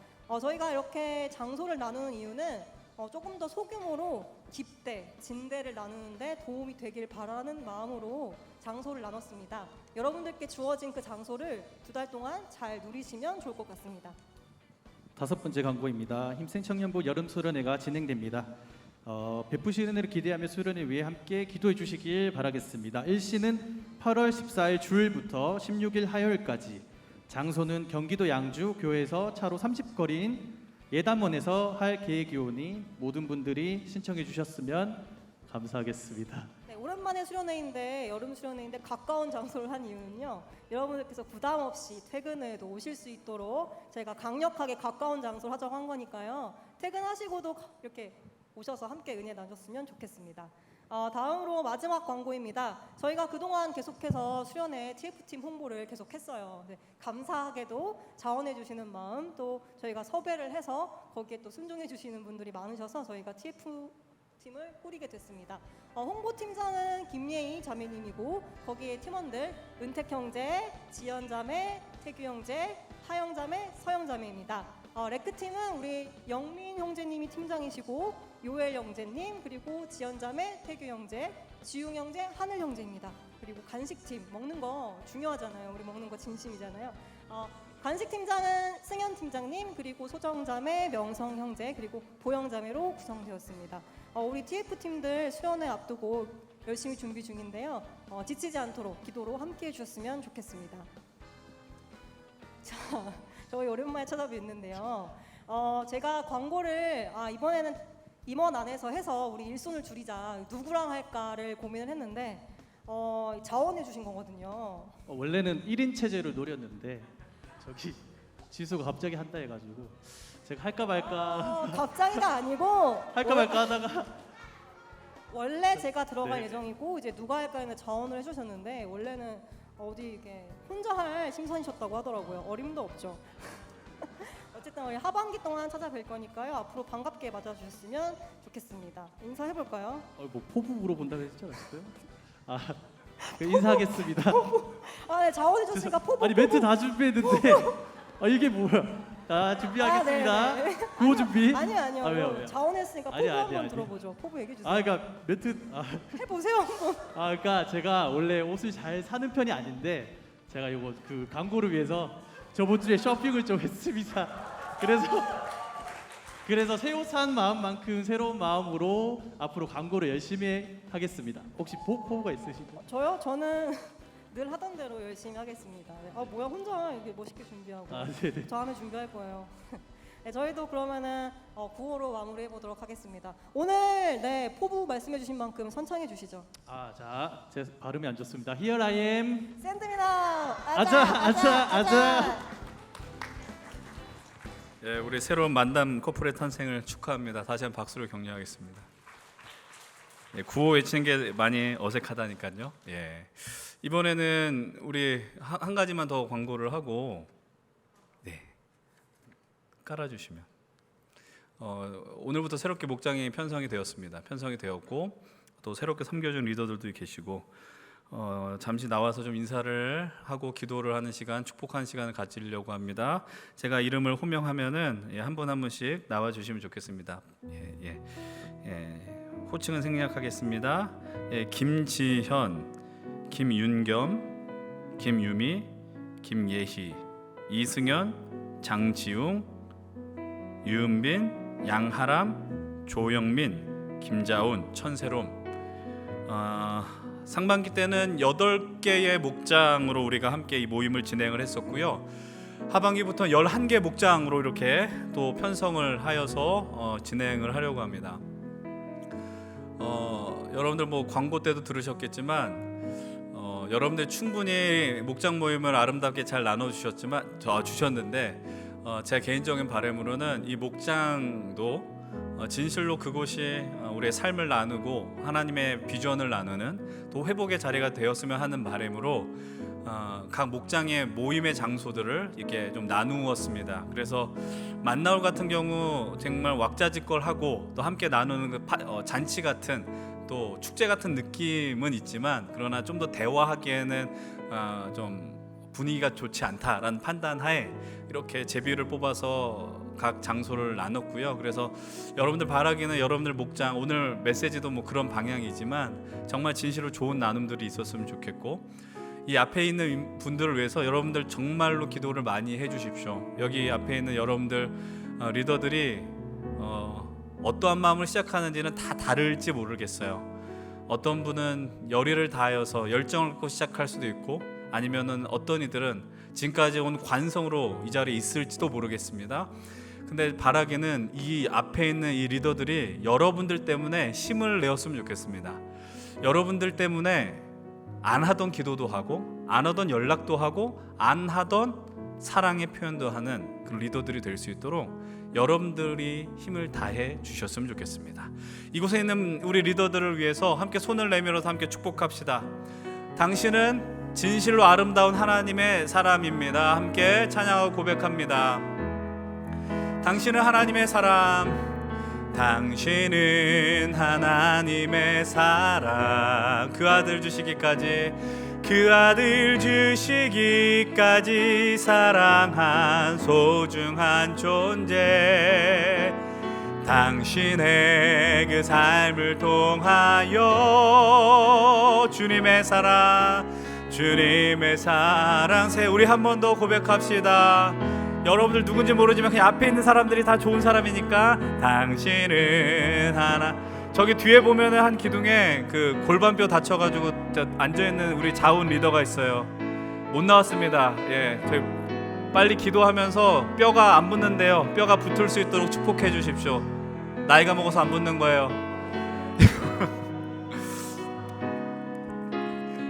S6: 저희가 이렇게 장소를 나누는 이유는 조금 더 소규모로 집대, 진대를 나누는데 도움이 되길 바라는 마음으로 장소를 나눴습니다. 여러분들께 주어진 그 장소를 2달 동안 잘 누리시면 좋을 것 같습니다.
S5: 5번째 광고입니다. 힘센 청년부 여름 수련회가 진행됩니다. 베푸시는 은혜를 기대하며 수련회 위해 함께 기도해 주시길 바라겠습니다. 일시는 8월 14일 주일부터 16일 화요일까지, 장소는 경기도 양주 교회에서 차로 30거리인 예담원에서 할 계획이오니 모든 분들이 신청해 주셨으면 감사하겠습니다.
S6: 네, 오랜만에 수련회인데 여름 수련회인데 가까운 장소를 한 이유는요. 여러분들께서 부담 없이 퇴근 후에도 오실 수 있도록 저희가 강력하게 가까운 장소를 하자고 한 거니까요. 퇴근하시고도 이렇게 오셔서 함께 은혜 나눴으면 좋겠습니다. 다음으로 마지막 광고입니다. 저희가 그동안 계속해서 수련회 TF팀 홍보를 계속했어요. 네, 감사하게도 자원해 주시는 마음, 또 저희가 섭외를 해서 거기에 또 순종해 주시는 분들이 많으셔서 저희가 TF팀을 꾸리게 됐습니다. 홍보팀장은 김예희 자매님이고 거기에 팀원들 은택 형제, 지연 자매, 태규 형제, 하영 자매, 서영 자매입니다. 레크팀은 우리 영민 형제님이 팀장이시고 요엘 형제님, 그리고 지연 자매, 태규 형제, 지웅 형제, 하늘 형제입니다. 그리고 간식팀, 먹는 거 중요하잖아요. 우리 먹는 거 진심이잖아요. 간식팀장은 승현 팀장님, 그리고 소정 자매, 명성 형제, 그리고 보영 자매로 구성되었습니다. 우리 TF팀들 수련회 앞두고 열심히 준비 중인데요. 지치지 않도록 기도로 함께 해주셨으면 좋겠습니다. 자, 저희 오랜만에 찾아뵙는데요. 제가 광고를 이번에는 임원 안에서 해서 우리 일손을 줄이자, 누구랑 할까를 고민을 했는데 자원해 주신 거거든요.
S5: 원래는 1인 체제를 노렸는데 저기 지수가 갑자기 한다 해가지고 제가 할까 말까
S6: 갑자기가 아니고
S5: 할까 말까 하다가
S6: 원래 제가 들어갈
S5: 네.
S6: 예정이고 이제 누가 할까에는 자원을 해주셨는데 원래는 어디 이게 혼자 할 심산이셨다고 하더라고요. 어림도 없죠. 어쨌든 우리 하반기 동안 찾아뵐 거니까요. 앞으로 반갑게 맞아주셨으면 좋겠습니다. 인사해볼까요?
S5: 뭐 포부 물어본다고 했지 않았어요? 인사하겠습니다.
S6: 네, 자원해줬으니까 포부.
S5: 아니 멘트 다 준비했는데 이게 뭐야? 준비하겠습니다.
S6: 네, 네.
S5: 구호 준비.
S6: 아니요.
S5: 왜요?
S6: 자원했으니까 포부
S5: 아니.
S6: 한번 들어보죠. 포부 얘기해주세요.
S5: 그러니까 멘트.
S6: 해보세요 한번.
S5: 그러니까 제가 원래 옷을 잘 사는 편이 아닌데 제가 이거 그 광고를 위해서 저번 주에 쇼핑을 좀 했습니다. 그래서 새 옷 산 마음만큼 새로운 마음으로 앞으로 광고를 열심히 하겠습니다. 혹시 포부가 있으신가요?
S6: 저요? 저는 늘 하던 대로 열심히 하겠습니다. 네. 뭐야 혼자 이렇게 멋있게 준비하고.
S5: 네네.
S6: 저 하면 준비할 거예요. 네, 저희도 그러면은 9호로 마무리해 보도록 하겠습니다. 오늘 포부 말씀해주신 만큼 선창해 주시죠.
S5: 자, 제 발음이 안 좋습니다. Here I am.
S6: 샌드미나
S5: 아자.
S2: 예, 우리 새로운 만담 커플의 탄생을 축하합니다. 다시 한번 박수를 격려하겠습니다. 예, 구호 외치는 게 많이 어색하다니까요. 예, 이번에는 우리 한 가지만 더 광고를 하고 깔아주시면 오늘부터 새롭게 목장이 편성이 되었습니다. 편성이 되었고 또 새롭게 섬겨준 리더들도 계시고 잠시 나와서 좀 인사를 하고 기도를 하는 시간, 축복하는 시간을 가지려고 합니다. 제가 이름을 호명하면은 한 분 한 분씩 나와 주시면 좋겠습니다. 호칭은 생략하겠습니다. 김지현, 김윤겸, 김유미, 김예희, 이승현, 장지웅, 유은빈, 양하람, 조영민, 김자운, 천세롬. 상반기 때는 8개의 목장으로 우리가 함께 이 모임을 진행을 했었고요. 하반기부터 11개 목장으로 이렇게 또 편성을 하여서 진행을 하려고 합니다. 여러분들 뭐 광고 때도 들으셨겠지만 여러분들 충분히 목장 모임을 아름답게 잘 주셨는데 제 개인적인 바람으로는 이 목장도 진실로 그곳이 우리의 삶을 나누고 하나님의 비전을 나누는 또 회복의 자리가 되었으면 하는 바람으로 각 목장의 모임의 장소들을 이렇게 좀 나누었습니다. 그래서 만나올 같은 경우 정말 왁자지껄하고 또 함께 나누는 그 잔치 같은 또 축제 같은 느낌은 있지만 그러나 좀 더 대화하기에는 좀 분위기가 좋지 않다라는 판단하에 이렇게 제비를 뽑아서 각 장소를 나눴고요. 그래서 여러분들 바라기는 여러분들 목장 오늘 메시지도 뭐 그런 방향이지만 정말 진실로 좋은 나눔들이 있었으면 좋겠고 이 앞에 있는 분들을 위해서 여러분들 정말로 기도를 많이 해주십시오. 여기 앞에 있는 여러분들 리더들이 어떠한 마음을 시작하는지는 다 다를지 모르겠어요. 어떤 분은 열의를 다하여서 열정을 갖고 시작할 수도 있고 아니면은 어떤 이들은 지금까지 온 관성으로 이 자리에 있을지도 모르겠습니다. 근데 바라기는 이 앞에 있는 이 리더들이 여러분들 때문에 힘을 내었으면 좋겠습니다. 여러분들 때문에 안 하던 기도도 하고 안 하던 연락도 하고 안 하던 사랑의 표현도 하는 그 리더들이 될 수 있도록 여러분들이 힘을 다해 주셨으면 좋겠습니다. 이곳에 있는 우리 리더들을 위해서 함께 손을 내밀어서 함께 축복합시다. 당신은 진실로 아름다운 하나님의 사람입니다. 함께 찬양하고 고백합니다. 당신은 하나님의 사람, 당신은 하나님의 사람. 그 아들 주시기까지, 그 아들 주시기까지 사랑한 소중한 존재. 당신의 그 삶을 통하여 주님의 사랑, 주님의 사랑 새 우리 한 번 더 고백합시다. 여러분들 누군지 모르지만 그냥 앞에 있는 사람들이 다 좋은 사람이니까 당신은 하나. 저기 뒤에 보면은 한 기둥에 그 골반뼈 다쳐가지고 앉아 있는 우리 자운 리더가 있어요. 못 나왔습니다. 예, 저희 빨리 기도하면서 뼈가 안 붙는데요. 뼈가 붙을 수 있도록 축복해 주십시오. 나이가 먹어서 안 붙는 거예요.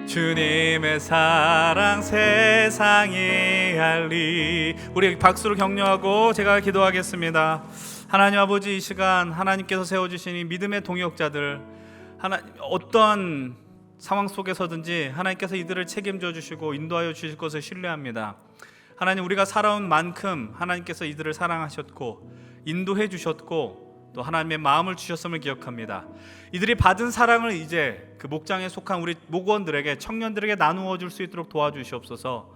S2: 주님의 사랑 세상이 알리. 우리 박수로 격려하고 제가 기도하겠습니다. 하나님 아버지, 이 시간 하나님께서 세워주신 이 믿음의 동역자들, 어떠한 상황 속에서든지 하나님께서 이들을 책임져 주시고 인도하여 주실 것을 신뢰합니다. 하나님, 우리가 살아온 만큼 하나님께서 이들을 사랑하셨고 인도해 주셨고 또 하나님의 마음을 주셨음을 기억합니다. 이들이 받은 사랑을 이제 그 목장에 속한 우리 목원들에게, 청년들에게 나누어 줄 수 있도록 도와주시옵소서.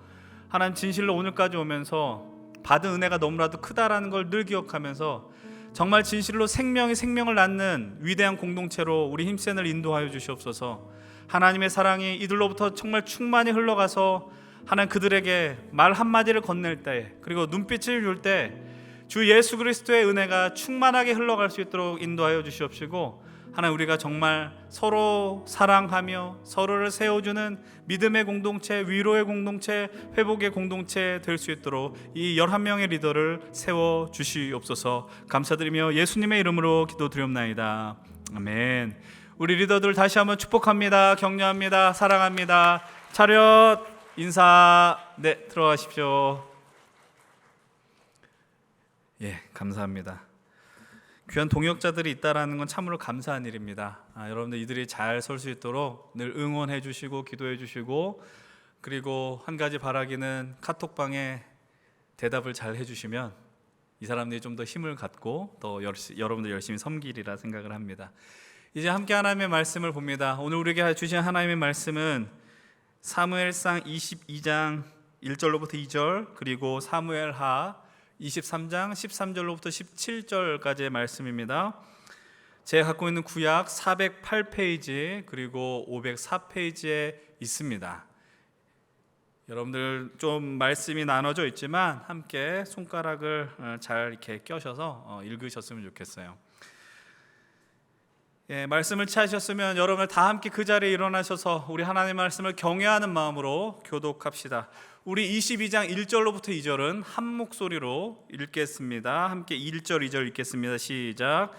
S2: 하나님, 진실로 오늘까지 오면서 받은 은혜가 너무나도 크다라는 걸 늘 기억하면서 정말 진실로 생명이 생명을 낳는 위대한 공동체로 우리 힘센을 인도하여 주시옵소서. 하나님의 사랑이 이들로부터 정말 충만히 흘러가서 하나님 그들에게 말 한마디를 건넬 때, 그리고 눈빛을 줄 때 주 예수 그리스도의 은혜가 충만하게 흘러갈 수 있도록 인도하여 주시옵시고, 하나님, 우리가 정말 서로 사랑하며 서로를 세워주는 믿음의 공동체, 위로의 공동체, 회복의 공동체 될 수 있도록 이 11명의 리더를 세워 주시옵소서. 감사드리며 예수님의 이름으로 기도드리옵나이다. 아멘. 우리 리더들 다시 한번 축복합니다. 격려합니다. 사랑합니다. 차렷 인사. 네, 들어가십시오. 예, 감사합니다. 귀한 동역자들이 있다라는 건 참으로 감사한 일입니다. 여러분들 이들이 잘 설 수 있도록 늘 응원해 주시고 기도해 주시고, 그리고 한 가지 바라기는 카톡방에 대답을 잘 해주시면 이 사람들이 좀 더 힘을 갖고 또 여러분들 열심히 섬기리라 생각을 합니다. 이제 함께 하나님의 말씀을 봅니다. 오늘 우리에게 주신 하나님의 말씀은 사무엘상 22장 1절로부터 2절, 그리고 사무엘하 23장 13절로부터 17절까지의 말씀입니다. 제가 갖고 있는 구약 408페이지 그리고 504페이지에 있습니다. 여러분들 좀 말씀이 나눠져 있지만 함께 손가락을 잘 이렇게 껴셔서 읽으셨으면 좋겠어요. 말씀을 취하셨으면 여러분들 다 함께 그 자리에 일어나셔서 우리 하나님의 말씀을 경외하는 마음으로 교독합시다. 우리 22장 1절로부터 2절은 한 목소리로 읽겠습니다. 함께 1절 2절 읽겠습니다. 시작.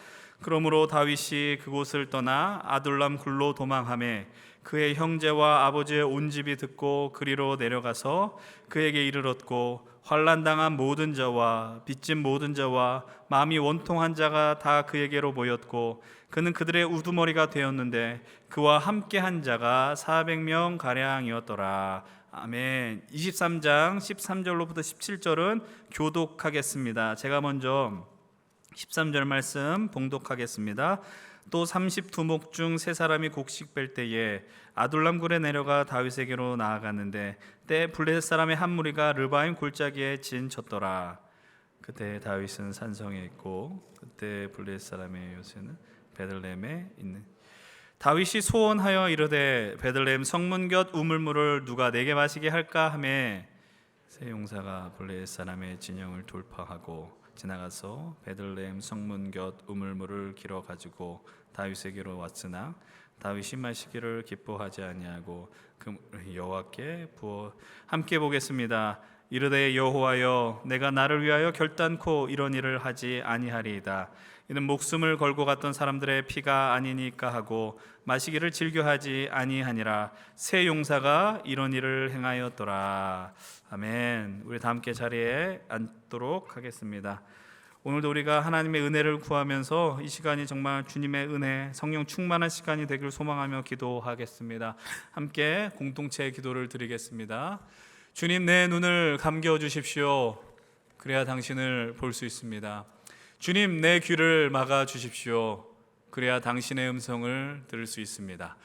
S2: 그러므로 다윗이 그곳을 떠나 아둘람 굴로 도망하매 그의 형제와 아버지의 온 집이 듣고 그리로 내려가서 그에게 이르렀고 환난당한 모든 자와 빚진 모든 자와 마음이 원통한 자가 다 그에게로 모였고 그는 그들의 우두머리가 되었는데 그와 함께한 자가 400명 가량이었더라. 아멘. 23장 13절로부터 17절은 교독하겠습니다. 제가 먼저 13절 말씀 봉독하겠습니다. 또 32목 중 세 사람이 곡식 뺄 때에 아둘람 굴에 내려가 다윗에게로 나아갔는데 때 블레셋 사람의 한 무리가 르바임 골짜기에 진쳤더라. 그때 다윗은 산성에 있고 그때 블레셋 사람의 요새는 베들레헴에 있는. 다윗이 소원하여 이르되 베들레헴 성문 곁 우물물을 누가 내게 마시게 할까 하매 세 용사가 블레셋 사람의 진영을 돌파하고 지나가서 베들레헴 성문 곁 우물물을 길어 가지고 다윗에게로 왔으나 다윗이 마시기를 기뻐하지 아니하고 그 여호와께 부어. 함께 보겠습니다. 이르되 여호와여 내가 나를 위하여 결단코 이런 일을 하지 아니하리이다. 이는 목숨을 걸고 갔던 사람들의 피가 아니니까 하고 마시기를 즐겨하지 아니하니라. 세 용사가 이런 일을 행하였더라. 아멘. 우리 다 함께 자리에 앉도록 하겠습니다. 오늘도 우리가 하나님의 은혜를 구하면서 이 시간이 정말 주님의 은혜, 성령 충만한 시간이 되길 소망하며 기도하겠습니다. 함께 공동체 기도를 드리겠습니다. 주님, 내 눈을 감겨 주십시오. 그래야 당신을 볼 수 있습니다. 주님, 내 귀를 막아 주십시오. 그래야 당신의 음성을 들을 수 있습니다.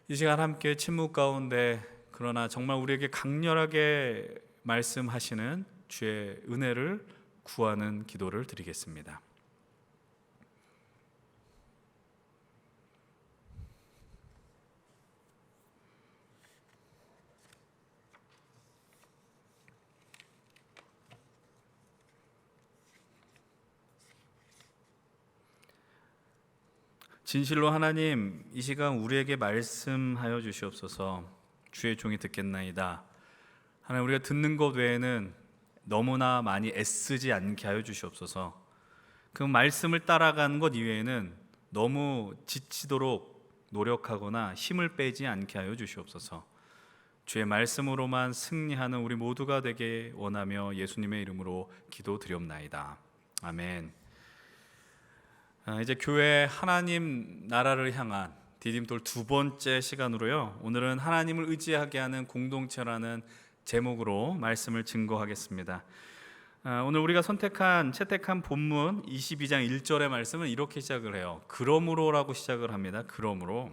S2: 이 시간 함께 침묵 가운데 그러나 정말 우리에게 강렬하게 말씀하시는 주의 은혜를 구하는 기도를 드리겠습니다. 진실로 하나님, 이 시간 우리에게 말씀하여 주시옵소서. 주의 종이 듣겠나이다. 하나님, 우리가 듣는 것 외에는 너무나 많이 애쓰지 않게 하여 주시옵소서. 그 말씀을 따라가는 것 이외에는 너무 지치도록 노력하거나 힘을 빼지 않게 하여 주시옵소서. 주의 말씀으로만 승리하는 우리 모두가 되게 원하며 예수님의 이름으로 기도드리옵나이다. 아멘. 이제 교회 하나님 나라를 향한 디딤돌 두 번째 시간으로요. 오늘은 하나님을 의지하게 하는 공동체라는 제목으로 말씀을 증거하겠습니다. 오늘 우리가 채택한 본문 22장 1절의 말씀은 이렇게 시작을 해요. 그러므로라고 시작을 합니다. 그러므로.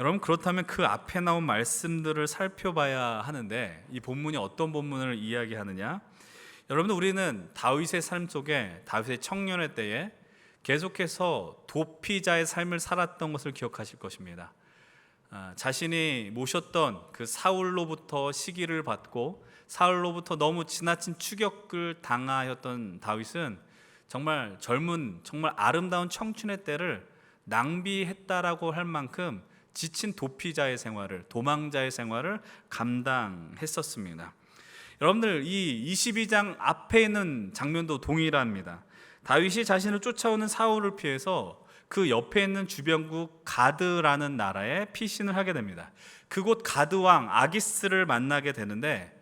S2: 여러분, 그렇다면 그 앞에 나온 말씀들을 살펴봐야 하는데 이 본문이 어떤 본문을 이야기하느냐? 여러분들, 우리는 다윗의 삶 속에 다윗의 청년의 때에 계속해서 도피자의 삶을 살았던 것을 기억하실 것입니다. 자신이 모셨던 그 사울로부터 시기를 받고 사울로부터 너무 지나친 추격을 당하였던 다윗은 정말 젊은, 정말 아름다운 청춘의 때를 낭비했다라고 할 만큼 지친 도피자의 생활을, 도망자의 생활을 감당했었습니다. 여러분들, 이 22장 앞에 있는 장면도 동일합니다. 다윗이 자신을 쫓아오는 사울을 피해서 그 옆에 있는 주변국 가드라는 나라에 피신을 하게 됩니다. 그곳 가드 왕 아기스를 만나게 되는데,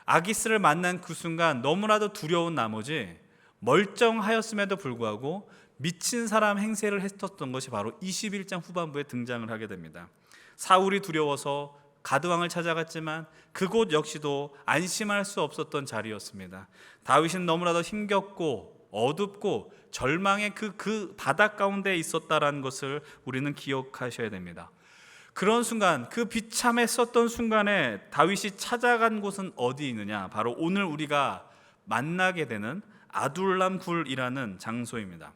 S2: 아기스를 만난 그 순간 너무나도 두려운 나머지 멀쩡하였음에도 불구하고 미친 사람 행세를 했었던 것이 바로 21장 후반부에 등장을 하게 됩니다. 사울이 두려워서 가드 왕을 찾아갔지만 그곳 역시도 안심할 수 없었던 자리였습니다. 다윗은 너무나도 힘겹고 어둡고 절망의 그 바닥 가운데 있었다라는 것을 우리는 기억하셔야 됩니다. 그런 순간, 그 비참했었던 순간에 다윗이 찾아간 곳은 어디 있느냐? 바로 오늘 우리가 만나게 되는 아둘람 굴이라는 장소입니다.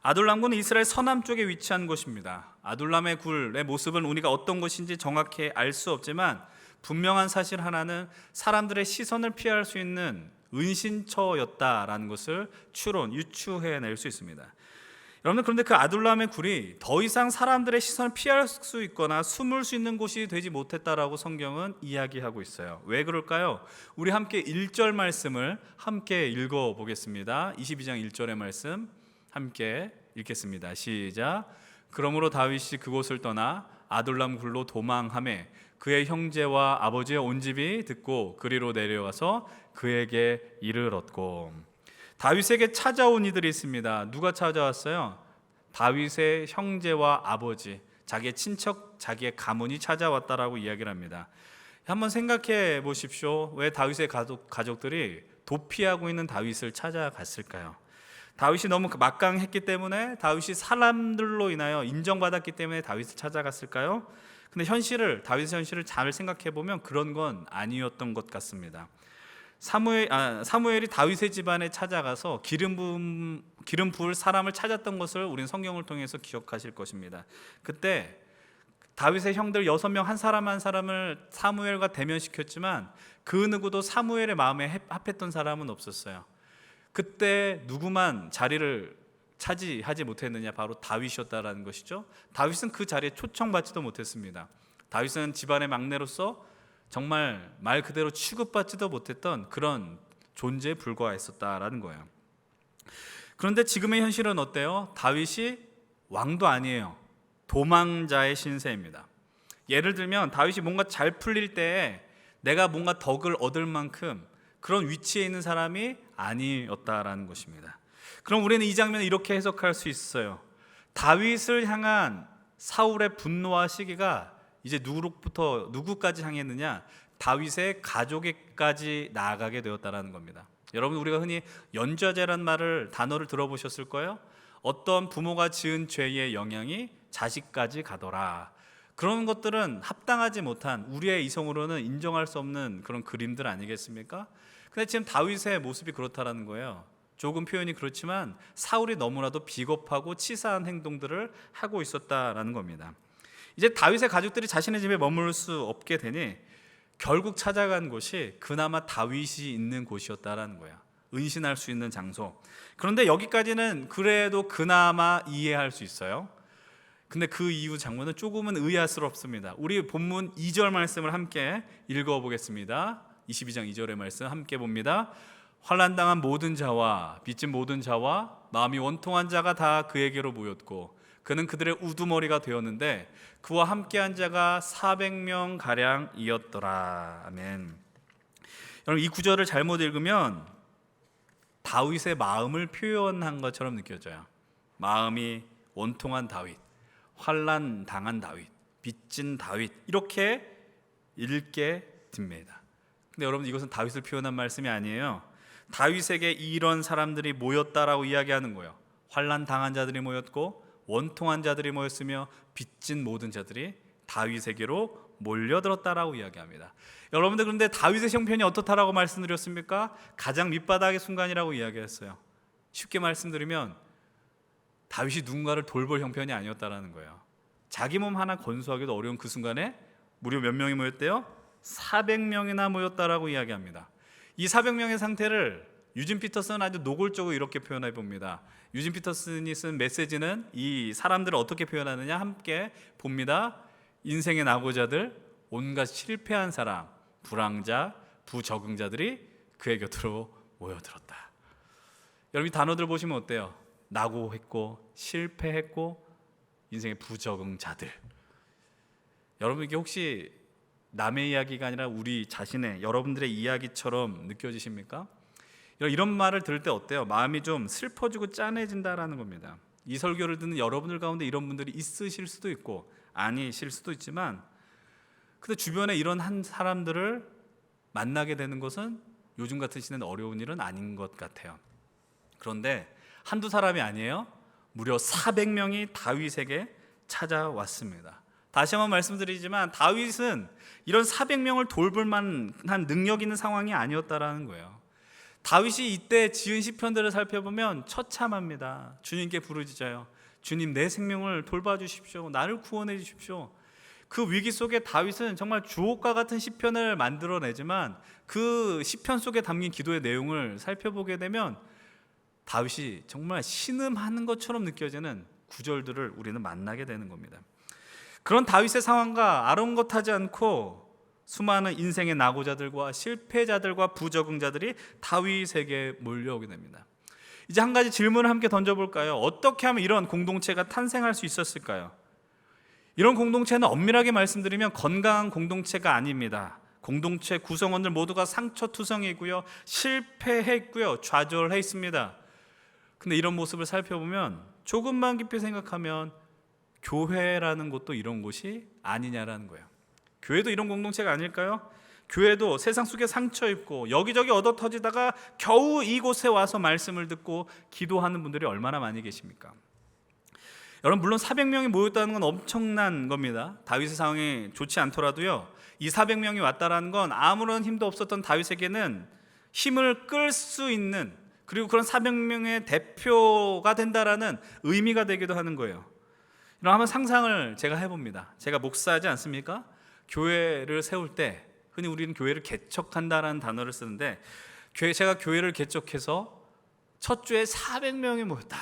S2: 아둘람 굴은 이스라엘 서남쪽에 위치한 곳입니다. 아둘람의 굴의 모습은 우리가 어떤 곳인지 정확히 알 수 없지만 분명한 사실 하나는 사람들의 시선을 피할 수 있는 은신처였다라는 것을 유추해낼 수 있습니다. 여러분들, 그런데 그 아둘람의 굴이 더 이상 사람들의 시선을 피할 수 있거나 숨을 수 있는 곳이 되지 못했다라고 성경은 이야기하고 있어요. 왜 그럴까요? 우리 함께 1절 말씀을 함께 읽어보겠습니다. 22장 1절의 말씀 함께 읽겠습니다. 시작. 그러므로 다윗이 그곳을 떠나 아둘람 굴로 도망하매 그의 형제와 아버지의 온 집이 듣고 그리로 내려와서 그에게 이를 얻고. 다윗에게 찾아온 이들이 있습니다. 누가 찾아왔어요? 다윗의 형제와 아버지, 자기의 친척, 자기의 가문이 찾아왔다라고 이야기를 합니다. 한번 생각해 보십시오. 왜 다윗의 가족들이 도피하고 있는 다윗을 찾아갔을까요? 다윗이 너무 막강했기 때문에, 다윗이 사람들로 인하여 인정받았기 때문에 다윗을 찾아갔을까요? 근데 다윗의 현실을 잘 생각해 보면 그런 건 아니었던 것 같습니다. 사무엘이 다윗의 집안에 찾아가서 기름 부을 사람을 찾았던 것을 우리는 성경을 통해서 기억하실 것입니다. 그때 다윗의 형들 6명 한 사람 한 사람을 사무엘과 대면시켰지만 그 누구도 사무엘의 마음에 합했던 사람은 없었어요. 그때 누구만 자리를 차지하지 못했느냐? 바로 다윗이었다라는 것이죠. 다윗은 그 자리에 초청받지도 못했습니다. 다윗은 집안의 막내로서 정말 말 그대로 취급받지도 못했던 그런 존재에 불과했었다라는 거예요. 그런데 지금의 현실은 어때요? 다윗이 왕도 아니에요. 도망자의 신세입니다. 예를 들면 다윗이 뭔가 잘 풀릴 때에 내가 뭔가 덕을 얻을 만큼 그런 위치에 있는 사람이 아니었다라는 것입니다. 그럼 우리는 이 장면을 이렇게 해석할 수 있어요. 다윗을 향한 사울의 분노와 시기가 이제 누구까지 향했느냐? 다윗의 가족에까지 나아가게 되었다라는 겁니다. 여러분, 우리가 흔히 연좌제란 단어를 들어보셨을 거예요. 어떤 부모가 지은 죄의 영향이 자식까지 가더라. 그런 것들은 합당하지 못한, 우리의 이성으로는 인정할 수 없는 그런 그림들 아니겠습니까? 근데 지금 다윗의 모습이 그렇다라는 거예요. 조금 표현이 그렇지만 사울이 너무나도 비겁하고 치사한 행동들을 하고 있었다라는 겁니다. 이제 다윗의 가족들이 자신의 집에 머물 수 없게 되니 결국 찾아간 곳이 그나마 다윗이 있는 곳이었다라는 거야. 은신할 수 있는 장소. 그런데 여기까지는 그래도 그나마 이해할 수 있어요. 근데 그 이후 장면은 조금은 의아스럽습니다. 우리 본문 2절 말씀을 함께 읽어보겠습니다. 22장 2절의 말씀 함께 봅니다. 환난당한 모든 자와 빚진 모든 자와 마음이 원통한 자가 다 그에게로 모였고 그는 그들의 우두머리가 되었는데 그와 함께한 자가 400명 가량이었더라. 아멘. 여러분, 이 구절을 잘못 읽으면 다윗의 마음을 표현한 것처럼 느껴져요. 마음이 원통한 다윗, 환난 당한 다윗, 빚진 다윗, 이렇게 읽게 됩니다. 근데 여러분, 이것은 다윗을 표현한 말씀이 아니에요. 다윗에게 이런 사람들이 모였다라고 이야기하는 거예요. 환난 당한 자들이 모였고 원통한 자들이 모였으며 빚진 모든 자들이 다윗에게로 몰려들었다라고 이야기합니다. 여러분들, 그런데 다윗의 형편이 어떻다라고 말씀드렸습니까? 가장 밑바닥의 순간이라고 이야기했어요. 쉽게 말씀드리면 다윗이 누군가를 돌볼 형편이 아니었다라는 거예요. 자기 몸 하나 건수하기도 어려운 그 순간에 무려 몇 명이 모였대요? 400명이나 모였다라고 이야기합니다. 이 400명의 상태를 유진 피터슨은 아주 노골적으로 이렇게 표현해 봅니다. 유진 피터슨이 쓴 메시지는 이 사람들을 어떻게 표현하느냐 함께 봅니다. 인생의 낙오자들, 온갖 실패한 사람, 불황자, 부적응자들이 그의 곁으로 모여들었다. 여러분, 이 단어들 보시면 어때요? 낙오했고 실패했고 인생의 부적응자들. 여러분, 이게 혹시 남의 이야기가 아니라 우리 자신의, 여러분들의 이야기처럼 느껴지십니까? 이런 말을 들을 때 어때요? 마음이 좀 슬퍼지고 짠해진다라는 겁니다. 이 설교를 듣는 여러분들 가운데 이런 분들이 있으실 수도 있고 아니실 수도 있지만, 근데 주변에 이런 한 사람들을 만나게 되는 것은 요즘 같은 시대는 어려운 일은 아닌 것 같아요. 그런데 한두 사람이 아니에요. 무려 400명이 다윗에게 찾아왔습니다. 다시 한번 말씀드리지만 다윗은 이런 400명을 돌볼 만한 능력 있는 상황이 아니었다라는 거예요. 다윗이 이때 지은 시편들을 살펴보면 처참합니다. 주님께 부르짖어요. 주님, 내 생명을 돌봐주십시오. 나를 구원해 주십시오. 그 위기 속에 다윗은 정말 주옥과 같은 시편을 만들어내지만 그 시편 속에 담긴 기도의 내용을 살펴보게 되면 다윗이 정말 신음하는 것처럼 느껴지는 구절들을 우리는 만나게 되는 겁니다. 그런 다윗의 상황과 아랑곳하지 않고 수많은 인생의 낙오자들과 실패자들과 부적응자들이 다윗에게 몰려오게 됩니다. 이제 한 가지 질문을 함께 던져볼까요? 어떻게 하면 이런 공동체가 탄생할 수 있었을까요? 이런 공동체는 엄밀하게 말씀드리면 건강한 공동체가 아닙니다. 공동체 구성원들 모두가 상처투성이고요, 실패했고요, 좌절해 있습니다. 근데 이런 모습을 살펴보면 조금만 깊이 생각하면 교회라는 곳도 이런 곳이 아니냐라는 거예요. 교회도 이런 공동체가 아닐까요? 교회도 세상 속에 상처 입고 여기저기 얻어 터지다가 겨우 이곳에 와서 말씀을 듣고 기도하는 분들이 얼마나 많이 계십니까? 여러분, 물론 400명이 모였다는 건 엄청난 겁니다. 다윗의 상황이 좋지 않더라도요, 이 400명이 왔다라는 건 아무런 힘도 없었던 다윗에게는 힘을 끌 수 있는, 그리고 그런 400명의 대표가 된다라는 의미가 되기도 하는 거예요. 이런 한번 상상을 제가 해봅니다. 제가 목사지 않습니까? 교회를 세울 때 흔히 우리는 교회를 개척한다라는 단어를 쓰는데, 제가 교회를 개척해서 첫 주에 400명이 모였다.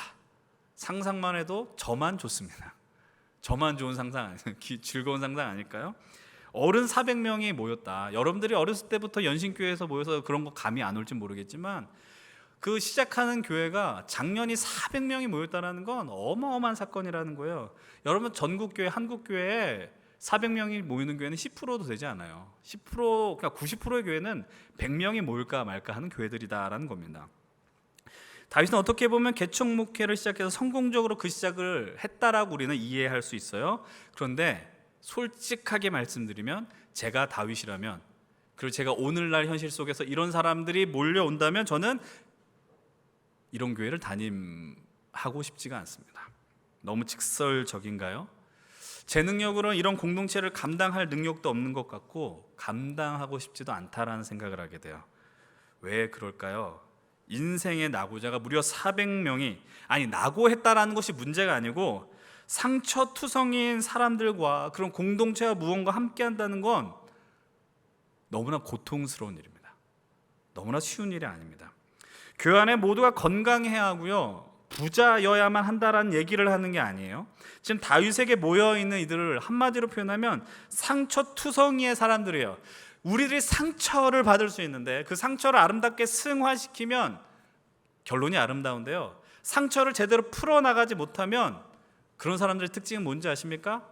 S2: 상상만 해도 저만 좋습니다. 저만 좋은 상상 아니에요? 즐거운 상상 아닐까요? 어른 400명이 모였다. 여러분들이 어렸을 때부터 연신교회에서 모여서 그런 거 감이 안 올지 모르겠지만, 그 시작하는 교회가 작년이 400명이 모였다는 건 어마어마한 사건이라는 거예요. 여러분, 전국교회, 한국교회에 400명이 모이는 교회는 10%도 되지 않아요. 10%, 그러니까 90%의 교회는 100명이 모일까 말까 하는 교회들이다라는 겁니다. 다윗은 어떻게 보면 개척 목회를 시작해서 성공적으로 그 시작을 했다라고 우리는 이해할 수 있어요. 그런데 솔직하게 말씀드리면, 제가 다윗이라면, 그리고 제가 오늘날 현실 속에서 이런 사람들이 몰려온다면 저는 이런 교회를 담임하고 싶지가 않습니다. 너무 직설적인가요? 제 능력으로는 이런 공동체를 감당할 능력도 없는 것 같고 감당하고 싶지도 않다라는 생각을 하게 돼요. 왜 그럴까요? 인생의 낙오자가 무려 400명이, 아니 낙오했다라는 것이 문제가 아니고 상처투성이인 사람들과 그런 공동체와 무언가 함께한다는 건 너무나 고통스러운 일입니다. 너무나 쉬운 일이 아닙니다. 교회 안에 모두가 건강해야 하고요, 부자여야만 한다라는 얘기를 하는 게 아니에요. 지금 다윗에게 모여있는 이들을 한마디로 표현하면 상처투성이의 사람들이에요. 우리들이 상처를 받을 수 있는데 그 상처를 아름답게 승화시키면 결론이 아름다운데요, 상처를 제대로 풀어나가지 못하면 그런 사람들의 특징은 뭔지 아십니까?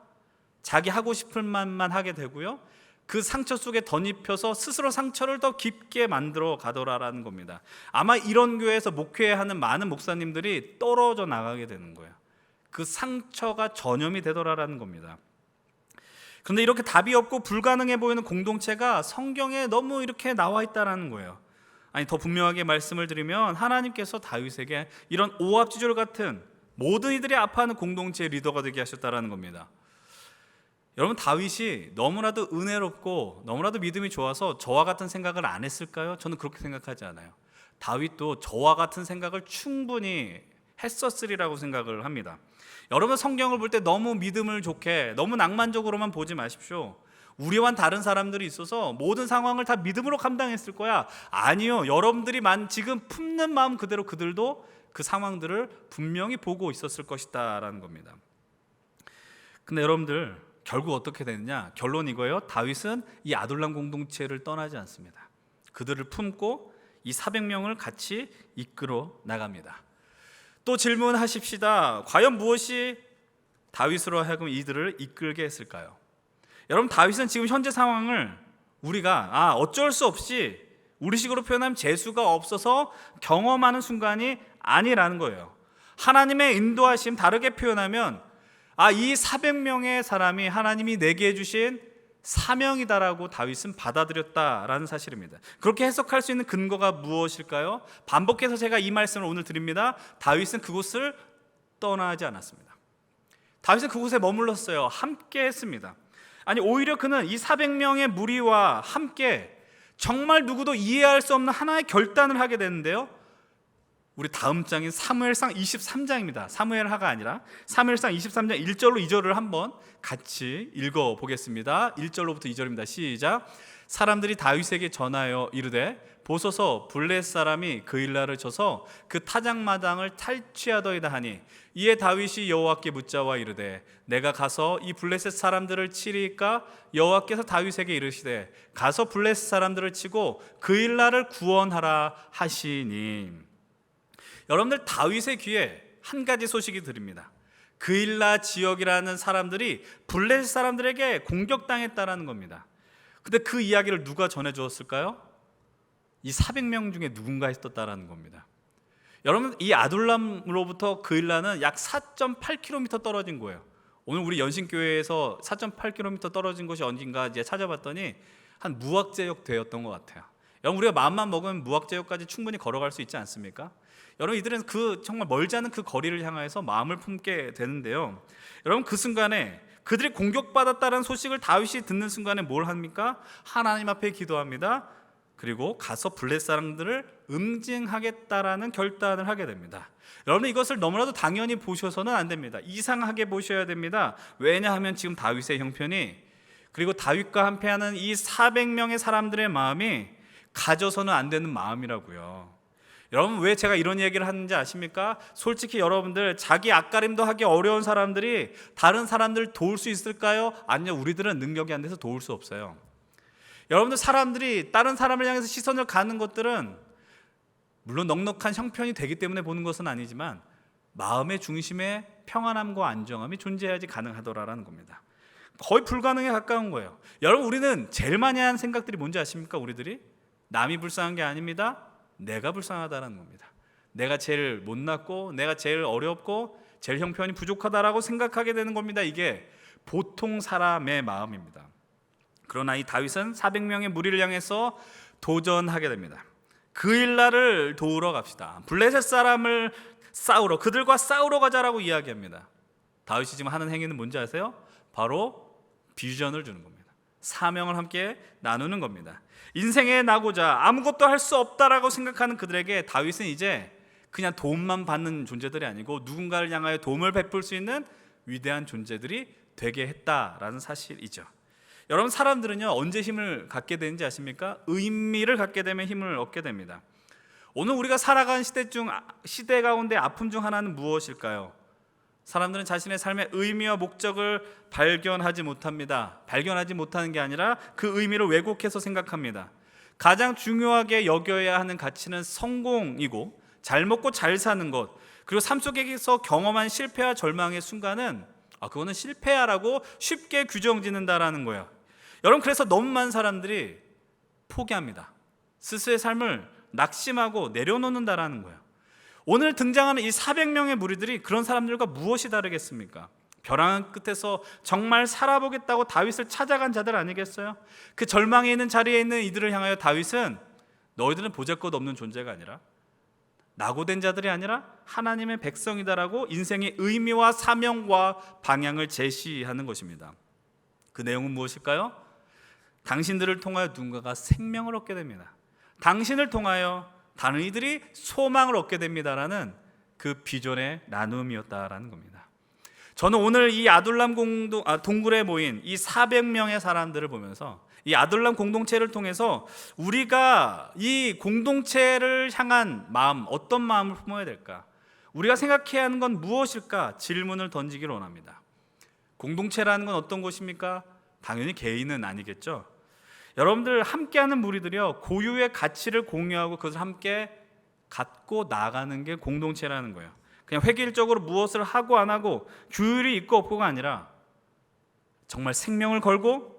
S2: 자기 하고 싶은 말만 하게 되고요, 그 상처 속에 덧입혀서 스스로 상처를 더 깊게 만들어 가더라라는 겁니다. 아마 이런 교회에서 목회하는 많은 목사님들이 떨어져 나가게 되는 거예요. 그 상처가 전염이 되더라라는 겁니다. 그런데 이렇게 답이 없고 불가능해 보이는 공동체가 성경에 너무 이렇게 나와 있다라는 거예요. 아니, 더 분명하게 말씀을 드리면 하나님께서 다윗에게 이런 오합지졸 같은 모든 이들이 아파하는 공동체의 리더가 되게 하셨다라는 겁니다. 여러분, 다윗이 너무나도 은혜롭고 너무나도 믿음이 좋아서 저와 같은 생각을 안 했을까요? 저는 그렇게 생각하지 않아요. 다윗도 저와 같은 생각을 충분히 했었으리라고 생각을 합니다. 여러분, 성경을 볼 때 너무 믿음을 좋게, 너무 낭만적으로만 보지 마십시오. 우리와는 다른 사람들이 있어서 모든 상황을 다 믿음으로 감당했을 거야. 아니요, 여러분들이 지금 품는 마음 그대로 그들도 그 상황들을 분명히 보고 있었을 것이다 라는 겁니다. 근데 여러분들, 결국 어떻게 되느냐? 결론 이거예요. 다윗은 이 아둘람 공동체를 떠나지 않습니다. 그들을 품고 이 400명을 같이 이끌어 나갑니다. 또 질문하십시다. 과연 무엇이 다윗으로 하여금 이들을 이끌게 했을까요? 여러분, 다윗은 지금 현재 상황을 우리가 어쩔 수 없이, 우리식으로 표현하면 재수가 없어서 경험하는 순간이 아니라는 거예요. 하나님의 인도하심, 다르게 표현하면 이 400명의 사람이 하나님이 내게 주신 사명이다라고 다윗은 받아들였다라는 사실입니다. 그렇게 해석할 수 있는 근거가 무엇일까요? 반복해서 제가 이 말씀을 오늘 드립니다. 다윗은 그곳을 떠나지 않았습니다. 다윗은 그곳에 머물렀어요. 함께 했습니다. 아니, 오히려 그는 이 400명의 무리와 함께 정말 누구도 이해할 수 없는 하나의 결단을 하게 되는데요, 우리 다음 장인 사무엘상 23장입니다. 사무엘하가 아니라 사무엘상 23장 1절로 2절을 한번 같이 읽어보겠습니다. 1절로부터 2절입니다. 시작. 사람들이 다윗에게 전하여 이르되 보소서 블레셋 사람이 그일라를 쳐서 그 타작마당을 탈취하더이다 하니 이에 다윗이 여호와께 묻자와 이르되 내가 가서 이 블레셋 사람들을 치리이까? 여호와께서 다윗에게 이르시되 가서 블레셋 사람들을 치고 그일라를 구원하라 하시니. 여러분들, 다윗의 귀에 한 가지 소식이 들립니다. 그일라 지역이라는 사람들이 블레셋 사람들에게 공격당했다라는 겁니다. 근데 그 이야기를 누가 전해주었을까요? 이 400명 중에 누군가 했었다라는 겁니다. 여러분, 이 아둘람으로부터 그일라는 약 4.8km 떨어진 거예요. 오늘 우리 연신교회에서 4.8km 떨어진 곳이 어딘가 이제 찾아봤더니 한 무학제역 되었던 것 같아요. 여러분, 우리가 마음만 먹으면 무학제역까지 충분히 걸어갈 수 있지 않습니까? 여러분, 이들은 그 정말 멀지 않은 그 거리를 향해서 마음을 품게 되는데요. 여러분, 그 순간에 그들이 공격받았다는 소식을 다윗이 듣는 순간에 뭘 합니까? 하나님 앞에 기도합니다. 그리고 가서 블레셋 사람들을 응징하겠다라는 결단을 하게 됩니다. 여러분, 이것을 너무나도 당연히 보셔서는 안 됩니다. 이상하게 보셔야 됩니다. 왜냐하면 지금 다윗의 형편이, 그리고 다윗과 함께하는 이 400명의 사람들의 마음이 가져서는 안 되는 마음이라고요. 여러분, 왜 제가 이런 얘기를 하는지 아십니까? 솔직히 여러분들, 자기 앞가림도 하기 어려운 사람들이 다른 사람들을 도울 수 있을까요? 아니요, 우리들은 능력이 안 돼서 도울 수 없어요. 여러분들, 사람들이 다른 사람을 향해서 시선을 가는 것들은 물론 넉넉한 형편이 되기 때문에 보는 것은 아니지만 마음의 중심에 평안함과 안정함이 존재해야지 가능하더라라는 겁니다. 거의 불가능에 가까운 거예요. 여러분, 우리는 제일 많이 하는 생각들이 뭔지 아십니까? 우리들이 남이 불쌍한 게 아닙니다. 내가 불쌍하다는 겁니다. 내가 제일 못났고 내가 제일 어렵고 제일 형편이 부족하다라고 생각하게 되는 겁니다. 이게 보통 사람의 마음입니다. 그러나 이 다윗은 400명의 무리를 향해서 도전하게 됩니다. 그일라를 도우러 갑시다. 블레셋 사람을 싸우러, 그들과 싸우러 가자라고 이야기합니다. 다윗이 지금 하는 행위는 뭔지 아세요? 바로 비전을 주는 겁니다. 사명을 함께 나누는 겁니다. 인생에 나고자 아무것도 할 수 없다라고 생각하는 그들에게 다윗은 이제 그냥 도움만 받는 존재들이 아니고 누군가를 향하여 도움을 베풀 수 있는 위대한 존재들이 되게 했다라는 사실이죠. 여러분, 사람들은요, 언제 힘을 갖게 되는지 아십니까? 의미를 갖게 되면 힘을 얻게 됩니다. 오늘 우리가 살아가는 시대 가운데 아픔 중 하나는 무엇일까요? 사람들은 자신의 삶의 의미와 목적을 발견하지 못합니다. 발견하지 못하는 게 아니라 그 의미를 왜곡해서 생각합니다. 가장 중요하게 여겨야 하는 가치는 성공이고 잘 먹고 잘 사는 것, 그리고 삶 속에서 경험한 실패와 절망의 순간은 그거는 실패야라고 쉽게 규정짓는다라는 거예요. 여러분, 그래서 너무 많은 사람들이 포기합니다. 스스로의 삶을 낙심하고 내려놓는다라는 거예요. 오늘 등장하는 이 400명의 무리들이 그런 사람들과 무엇이 다르겠습니까? 벼랑 끝에서 정말 살아보겠다고 다윗을 찾아간 자들 아니겠어요? 그 절망에 있는 자리에 있는 이들을 향하여 다윗은 너희들은 보잘것없는 존재가 아니라 낙오된 자들이 아니라 하나님의 백성이다라고 인생의 의미와 사명과 방향을 제시하는 것입니다. 그 내용은 무엇일까요? 당신들을 통하여 누군가가 생명을 얻게 됩니다. 당신을 통하여 다른 이들이 소망을 얻게 됩니다라는 그 비전의 나눔이었다라는 겁니다. 저는 오늘 이 아둘람 동굴에 모인 이 400명의 사람들을 보면서 이 아둘람 공동체를 통해서 우리가 이 공동체를 향한 마음, 어떤 마음을 품어야 될까? 우리가 생각해야 하는 건 무엇일까? 질문을 던지기를 원합니다. 공동체라는 건 어떤 것입니까? 당연히 개인은 아니겠죠. 여러분들, 함께하는 무리들이요, 고유의 가치를 공유하고 그것을 함께 갖고 나가는 게 공동체라는 거예요. 그냥 획일적으로 무엇을 하고 안 하고 규율이 있고 없고가 아니라 정말 생명을 걸고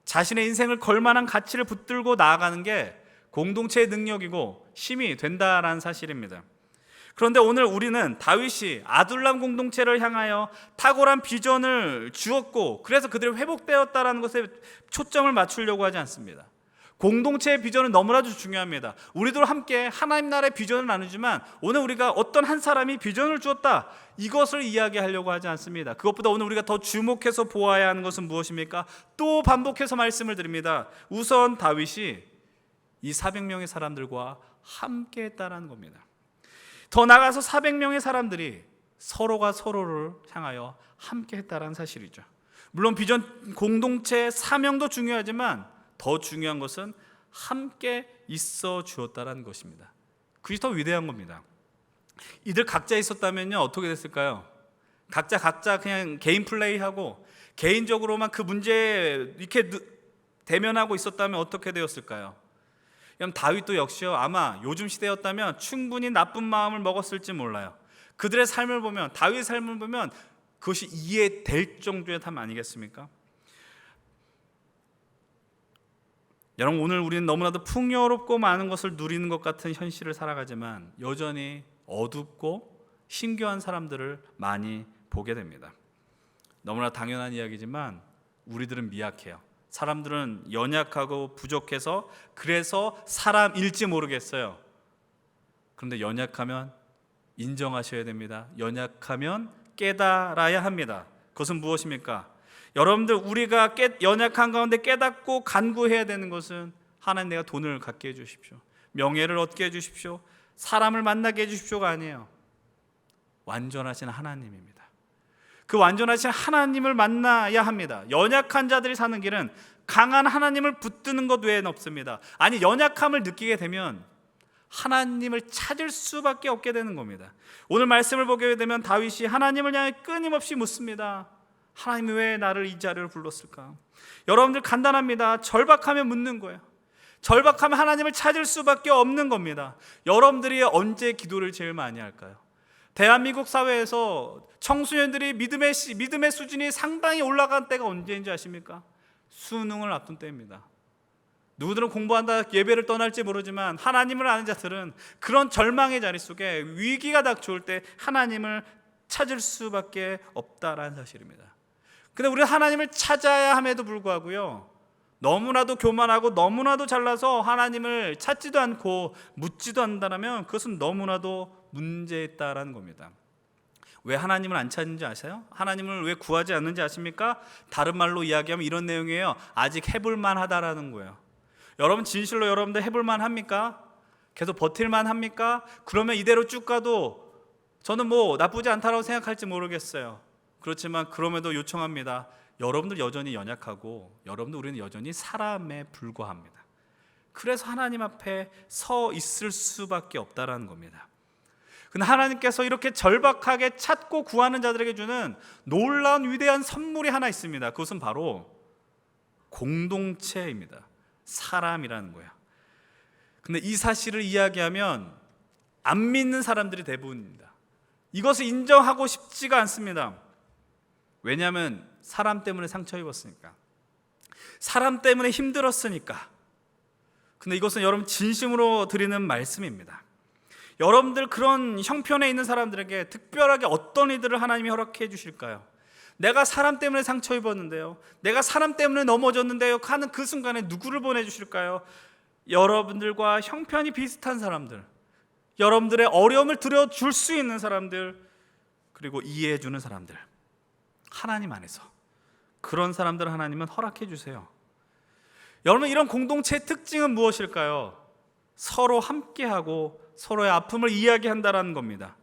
S2: 자신의 인생을 걸 만한 가치를 붙들고 나아가는 게 공동체의 능력이고 힘이 된다라는 사실입니다. 그런데 오늘 우리는 다윗이 아둘람 공동체를 향하여 탁월한 비전을 주었고 그래서 그들이 회복되었다라는 것에 초점을 맞추려고 하지 않습니다. 공동체의 비전은 너무나도 중요합니다. 우리도 함께 하나님 나라의 비전을 나누지만 오늘 우리가 어떤 한 사람이 비전을 주었다, 이것을 이야기하려고 하지 않습니다. 그것보다 오늘 우리가 더 주목해서 보아야 하는 것은 무엇입니까? 또 반복해서 말씀을 드립니다. 우선 다윗이 이 400명의 사람들과 함께 했다라는 겁니다. 더 나아가서 400명의 사람들이 서로가 서로를 향하여 함께 했다라는 사실이죠. 물론 비전, 공동체, 사명도 중요하지만 더 중요한 것은 함께 있어 주었다라는 것입니다. 그것이 더 위대한 겁니다. 이들 각자 있었다면요 어떻게 됐을까요? 각자 그냥 개인 플레이하고 개인적으로만 그 문제에 이렇게 대면하고 있었다면 어떻게 되었을까요? 그럼 다윗도 역시요 아마 요즘 시대였다면 충분히 나쁜 마음을 먹었을지 몰라요. 그들의 삶을 보면, 다윗의 삶을 보면 그것이 이해될 정도의 삶 아니겠습니까? 여러분, 오늘 우리는 너무나도 풍요롭고 많은 것을 누리는 것 같은 현실을 살아가지만 여전히 어둡고 힘겨운 사람들을 많이 보게 됩니다. 너무나 당연한 이야기지만 우리들은 미약해요. 사람들은 연약하고 부족해서 그래서 사람일지 모르겠어요. 그런데 연약하면 인정하셔야 됩니다. 연약하면 깨달아야 합니다. 그것은 무엇입니까? 여러분들, 우리가 연약한 가운데 깨닫고 간구해야 되는 것은 하나님, 내가 돈을 갖게 해주십시오, 명예를 얻게 해주십시오, 사람을 만나게 해주십시오가 아니에요. 완전하신 하나님입니다. 그 완전하신 하나님을 만나야 합니다. 연약한 자들이 사는 길은 강한 하나님을 붙드는 것 외에는 없습니다. 아니, 연약함을 느끼게 되면 하나님을 찾을 수밖에 없게 되는 겁니다. 오늘 말씀을 보게 되면 다윗이 하나님을 향해 끊임없이 묻습니다. 하나님이 왜 나를 이 자리로 불렀을까? 여러분들 간단합니다. 절박하면 묻는 거예요. 절박하면 하나님을 찾을 수밖에 없는 겁니다. 여러분들이 언제 기도를 제일 많이 할까요? 대한민국 사회에서 청소년들이 믿음의 수준이 상당히 올라간 때가 언제인지 아십니까? 수능을 앞둔 때입니다. 누구들은 공부한다 예배를 떠날지 모르지만 하나님을 아는 자들은 그런 절망의 자리 속에 위기가 닥쳐올 때 하나님을 찾을 수밖에 없다라는 사실입니다. 근데 우리는 하나님을 찾아야 함에도 불구하고요, 너무나도 교만하고 너무나도 잘나서 하나님을 찾지도 않고 묻지도 않는다면 그것은 너무나도 문제 있다라는 겁니다. 왜 하나님을 안 찾는지 아세요? 하나님을 왜 구하지 않는지 아십니까? 다른 말로 이야기하면 이런 내용이에요. 아직 해볼만 하다라는 거예요. 여러분, 진실로 여러분들 해볼만 합니까? 계속 버틸만 합니까? 그러면 이대로 쭉 가도 저는 뭐 나쁘지 않다라고 생각할지 모르겠어요. 그렇지만 그럼에도 요청합니다. 여러분들 여전히 연약하고 여러분들 우리는 여전히 사람에 불과합니다. 그래서 하나님 앞에 서 있을 수밖에 없다라는 겁니다. 근데 하나님께서 이렇게 절박하게 찾고 구하는 자들에게 주는 놀라운 위대한 선물이 하나 있습니다. 그것은 바로 공동체입니다. 사람이라는 거예요. 근데 이 사실을 이야기하면 안 믿는 사람들이 대부분입니다. 이것을 인정하고 싶지가 않습니다. 왜냐하면 사람 때문에 상처 입었으니까, 사람 때문에 힘들었으니까. 근데 이것은 여러분 진심으로 드리는 말씀입니다. 여러분들 그런 형편에 있는 사람들에게 특별하게 어떤 이들을 하나님이 허락해 주실까요? 내가 사람 때문에 상처 입었는데요, 내가 사람 때문에 넘어졌는데요 하는 그 순간에 누구를 보내주실까요? 여러분들과 형편이 비슷한 사람들, 여러분들의 어려움을 들어줄 수 있는 사람들, 그리고 이해해 주는 사람들, 하나님 안에서 그런 사람들을 하나님은 허락해 주세요. 여러분, 이런 공동체의 특징은 무엇일까요? 서로 함께하고 서로의 아픔을 이야기한다라는 겁니다.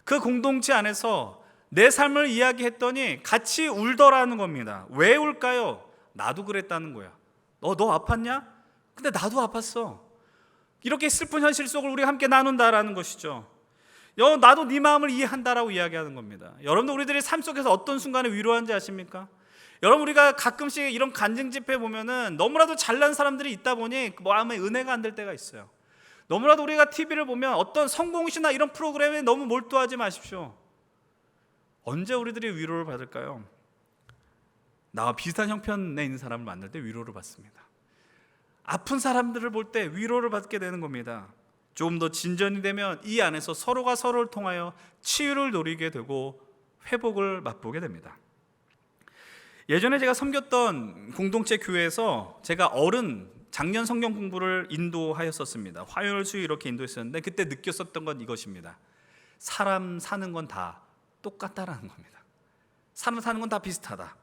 S2: 그 공동체 안에서 내 삶을 이야기했더니 같이 울더라는 겁니다. 왜 울까요? 나도 그랬다는 거야. 너 아팠냐? 근데 나도 아팠어. 이렇게 슬픈 현실 속을 우리가 함께 나눈다라는 것이죠. 나도 네 마음을 이해한다라고 이야기하는 겁니다. 여러분들, 우리들이 삶 속에서 어떤 순간에 위로하는지 아십니까? 여러분, 우리가 가끔씩 이런 간증 집회 보면은 너무나도 잘난 사람들이 있다 보니 마음에 은혜가 안 될 때가 있어요. 너무나도 우리가 TV를 보면 어떤 성공시나 이런 프로그램에 너무 몰두하지 마십시오. 언제 우리들이 위로를 받을까요? 나와 비슷한 형편에 있는 사람을 만날 때 위로를 받습니다. 아픈 사람들을 볼 때 위로를 받게 되는 겁니다. 조금 더 진전이 되면 이 안에서 서로가 서로를 통하여 치유를 누리게 되고 회복을 맛보게 됩니다. 예전에 제가 섬겼던 공동체 교회에서 제가 작년 성경 공부를 인도하였었습니다. 화요일, 수요일 이렇게 인도했었는데 그때 느꼈었던 건 이것입니다. 사람 사는 건 다 똑같다라는 겁니다. 사람 사는 건 다 비슷하다.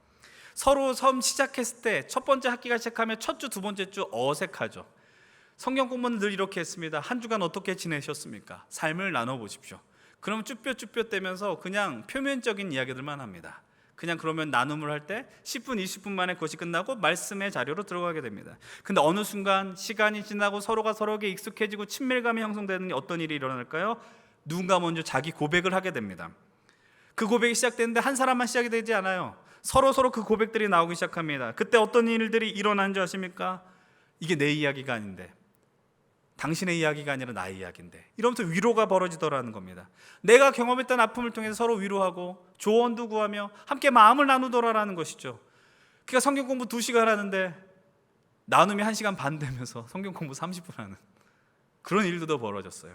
S2: 서로 처음 시작했을 때 첫 번째 학기가 시작하면 첫 주, 두 번째 주 어색하죠. 성경 공부는 늘 이렇게 했습니다. 한 주간 어떻게 지내셨습니까? 삶을 나눠보십시오. 그러면 쭈뼛쭈뼛대면서 그냥 표면적인 이야기들만 합니다. 그냥 그러면 나눔을 할 때 10분, 20분 만에 그것이 끝나고 말씀의 자료로 들어가게 됩니다. 근데 어느 순간 시간이 지나고 서로가 서로에게 익숙해지고 친밀감이 형성되는 어떤 일이 일어날까요? 누군가 먼저 자기 고백을 하게 됩니다. 그 고백이 시작되는데 한 사람만 시작이 되지 않아요. 서로 그 고백들이 나오기 시작합니다. 그때 어떤 일들이 일어나는 줄 아십니까? 이게 내 이야기가 아닌데, 당신의 이야기가 아니라 나의 이야기인데, 이러면서 위로가 벌어지더라는 겁니다. 내가 경험했던 아픔을 통해서 서로 위로하고 조언도 구하며 함께 마음을 나누더라라는 것이죠. 그러니까 성경 공부 2시간 하는데 나눔이 1시간 반 되면서 성경 공부 30분 하는 그런 일도 벌어졌어요.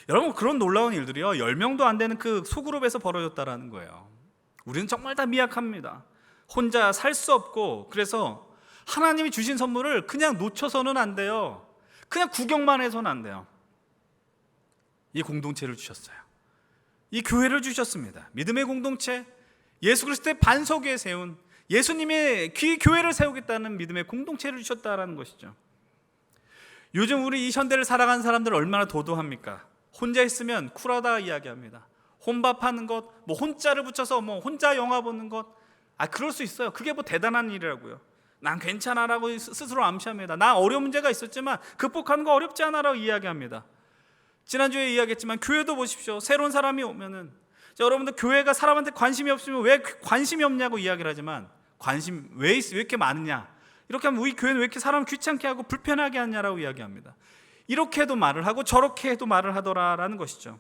S2: 여러분, 그런 놀라운 일들이요, 10명도 안 되는 그 소그룹에서 벌어졌다라는 거예요. 우리는 정말 다 미약합니다. 혼자 살 수 없고, 그래서 하나님이 주신 선물을 그냥 놓쳐서는 안 돼요. 그냥 구경만 해서는 안 돼요. 이 공동체를 주셨어요. 이 교회를 주셨습니다. 믿음의 공동체, 예수 그리스도의 반석 위에 세운 예수님의 교회를 세우겠다는 믿음의 공동체를 주셨다라는 것이죠. 요즘 우리 이 현대를 살아가는 사람들 얼마나 도도합니까? 혼자 있으면 쿨하다 이야기합니다. 혼밥하는 것, 뭐 혼자를 붙여서 뭐 혼자 영화 보는 것, 그럴 수 있어요. 그게 뭐 대단한 일이라고요. 난 괜찮아라고 스스로 암시합니다. 나 어려운 문제가 있었지만 극복하는 거 어렵지 않아라고 이야기합니다. 지난주에 이야기했지만 교회도 보십시오. 새로운 사람이 오면은, 여러분들 교회가 사람한테 관심이 없으면 왜 관심이 없냐고 이야기를 하지만, 관심 왜 이렇게 많으냐, 이렇게 하면 우리 교회는 왜 이렇게 사람 귀찮게 하고 불편하게 하냐라고 이야기합니다. 이렇게 해도 말을 하고 저렇게 해도 말을 하더라라는 것이죠.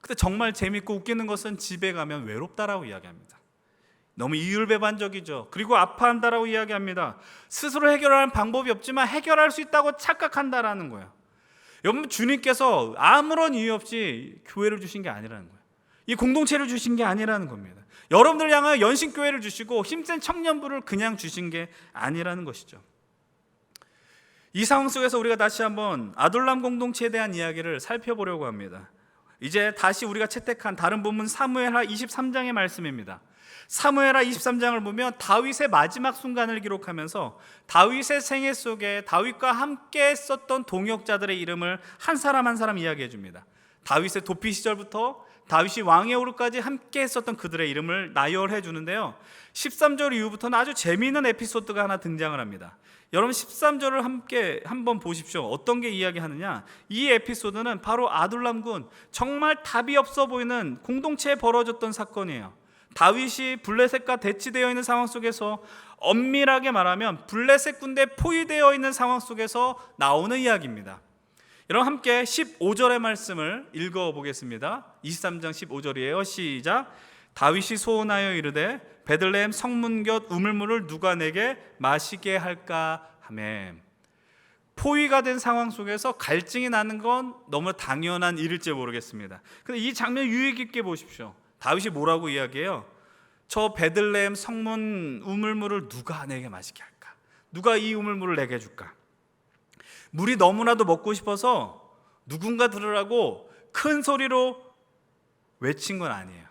S2: 근데 정말 재밌고 웃기는 것은 집에 가면 외롭다라고 이야기합니다. 너무 이율배반적이죠. 그리고 아파한다라고 이야기합니다. 스스로 해결하는 방법이 없지만 해결할 수 있다고 착각한다라는 거예요. 여러분, 주님께서 아무런 이유 없이 교회를 주신 게 아니라는 거예요. 이 공동체를 주신 게 아니라는 겁니다. 여러분들 향하여 연신교회를 주시고 힘센 청년부를 그냥 주신 게 아니라는 것이죠. 이 상황 속에서 우리가 다시 한번 아둘람 공동체에 대한 이야기를 살펴보려고 합니다. 이제 다시 우리가 채택한 다른 본문 사무엘하 23장의 말씀입니다. 사무엘하 23장을 보면 다윗의 마지막 순간을 기록하면서 다윗의 생애 속에 다윗과 함께 했었던 동역자들의 이름을 한 사람 한 사람 이야기해 줍니다. 다윗의 도피 시절부터 다윗이 왕에 오르기까지 함께 했었던 그들의 이름을 나열해 주는데요, 13절 이후부터는 아주 재미있는 에피소드가 하나 등장을 합니다. 여러분, 13절을 함께 한번 보십시오. 어떤 게 이야기하느냐, 이 에피소드는 바로 아둘람군, 정말 답이 없어 보이는 공동체에 벌어졌던 사건이에요. 다윗이 블레셋과 대치되어 있는 상황 속에서, 엄밀하게 말하면 블레셋 군대에 포위되어 있는 상황 속에서 나오는 이야기입니다. 여러분, 함께 15절의 말씀을 읽어보겠습니다. 23장 15절이에요. 시작. 다윗이 소원하여 이르되 베들레헴 성문 곁 우물물을 누가 내게 마시게 할까 하매. 포위가 된 상황 속에서 갈증이 나는 건 너무 당연한 일일지 모르겠습니다. 근데 이 장면 유의 깊게 보십시오. 다윗이 뭐라고 이야기해요? 저 베들레헴 성문 우물물을 누가 내게 마시게 할까? 누가 이 우물물을 내게 줄까? 물이 너무나도 먹고 싶어서 누군가 들으라고 큰 소리로 외친 건 아니에요.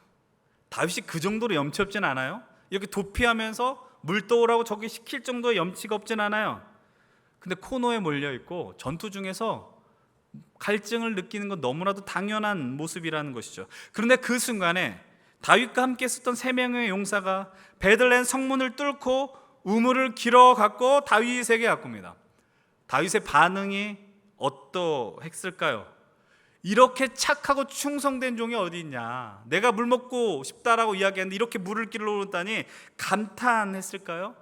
S2: 다윗이 그 정도로 염치 없진 않아요. 이렇게 도피하면서 물 떠오라고 저기 시킬 정도의 염치가 없진 않아요. 근데 코너에 몰려있고 전투 중에서 갈증을 느끼는 건 너무나도 당연한 모습이라는 것이죠. 그런데 그 순간에 다윗과 함께 썼던 3명의 용사가 베들레헴 성문을 뚫고 우물을 길어갖고 다윗에게 가꿉니다. 다윗의 반응이 어떠했을까요? 이렇게 착하고 충성된 종이 어디 있냐, 내가 물 먹고 싶다라고 이야기했는데 이렇게 물을 길러오다니 감탄했을까요?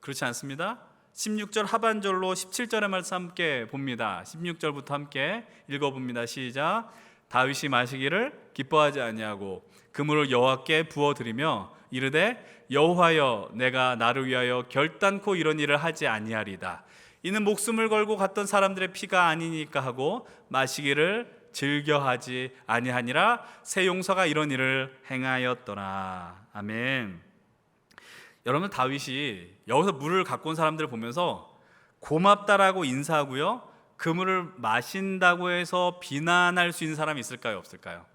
S2: 그렇지 않습니다. 16절 하반절로 17절의 말씀 함께 봅니다. 16절부터 함께 읽어봅니다. 시작. 다윗이 마시기를 기뻐하지 아니하고 그 물을 여호와께 부어드리며 이르되 여호와여, 내가 나를 위하여 결단코 이런 일을 하지 아니하리다. 이는 목숨을 걸고 갔던 사람들의 피가 아니니까 하고 마시기를 즐겨하지 아니하니라. 새 용사가 이런 일을 행하였더라. 아멘. 여러분, 다윗이 여기서 물을 갖고 온 사람들을 보면서 고맙다라고 인사하고요, 그 물을 마신다고 해서 비난할 수 있는 사람이 있을까요, 없을까요?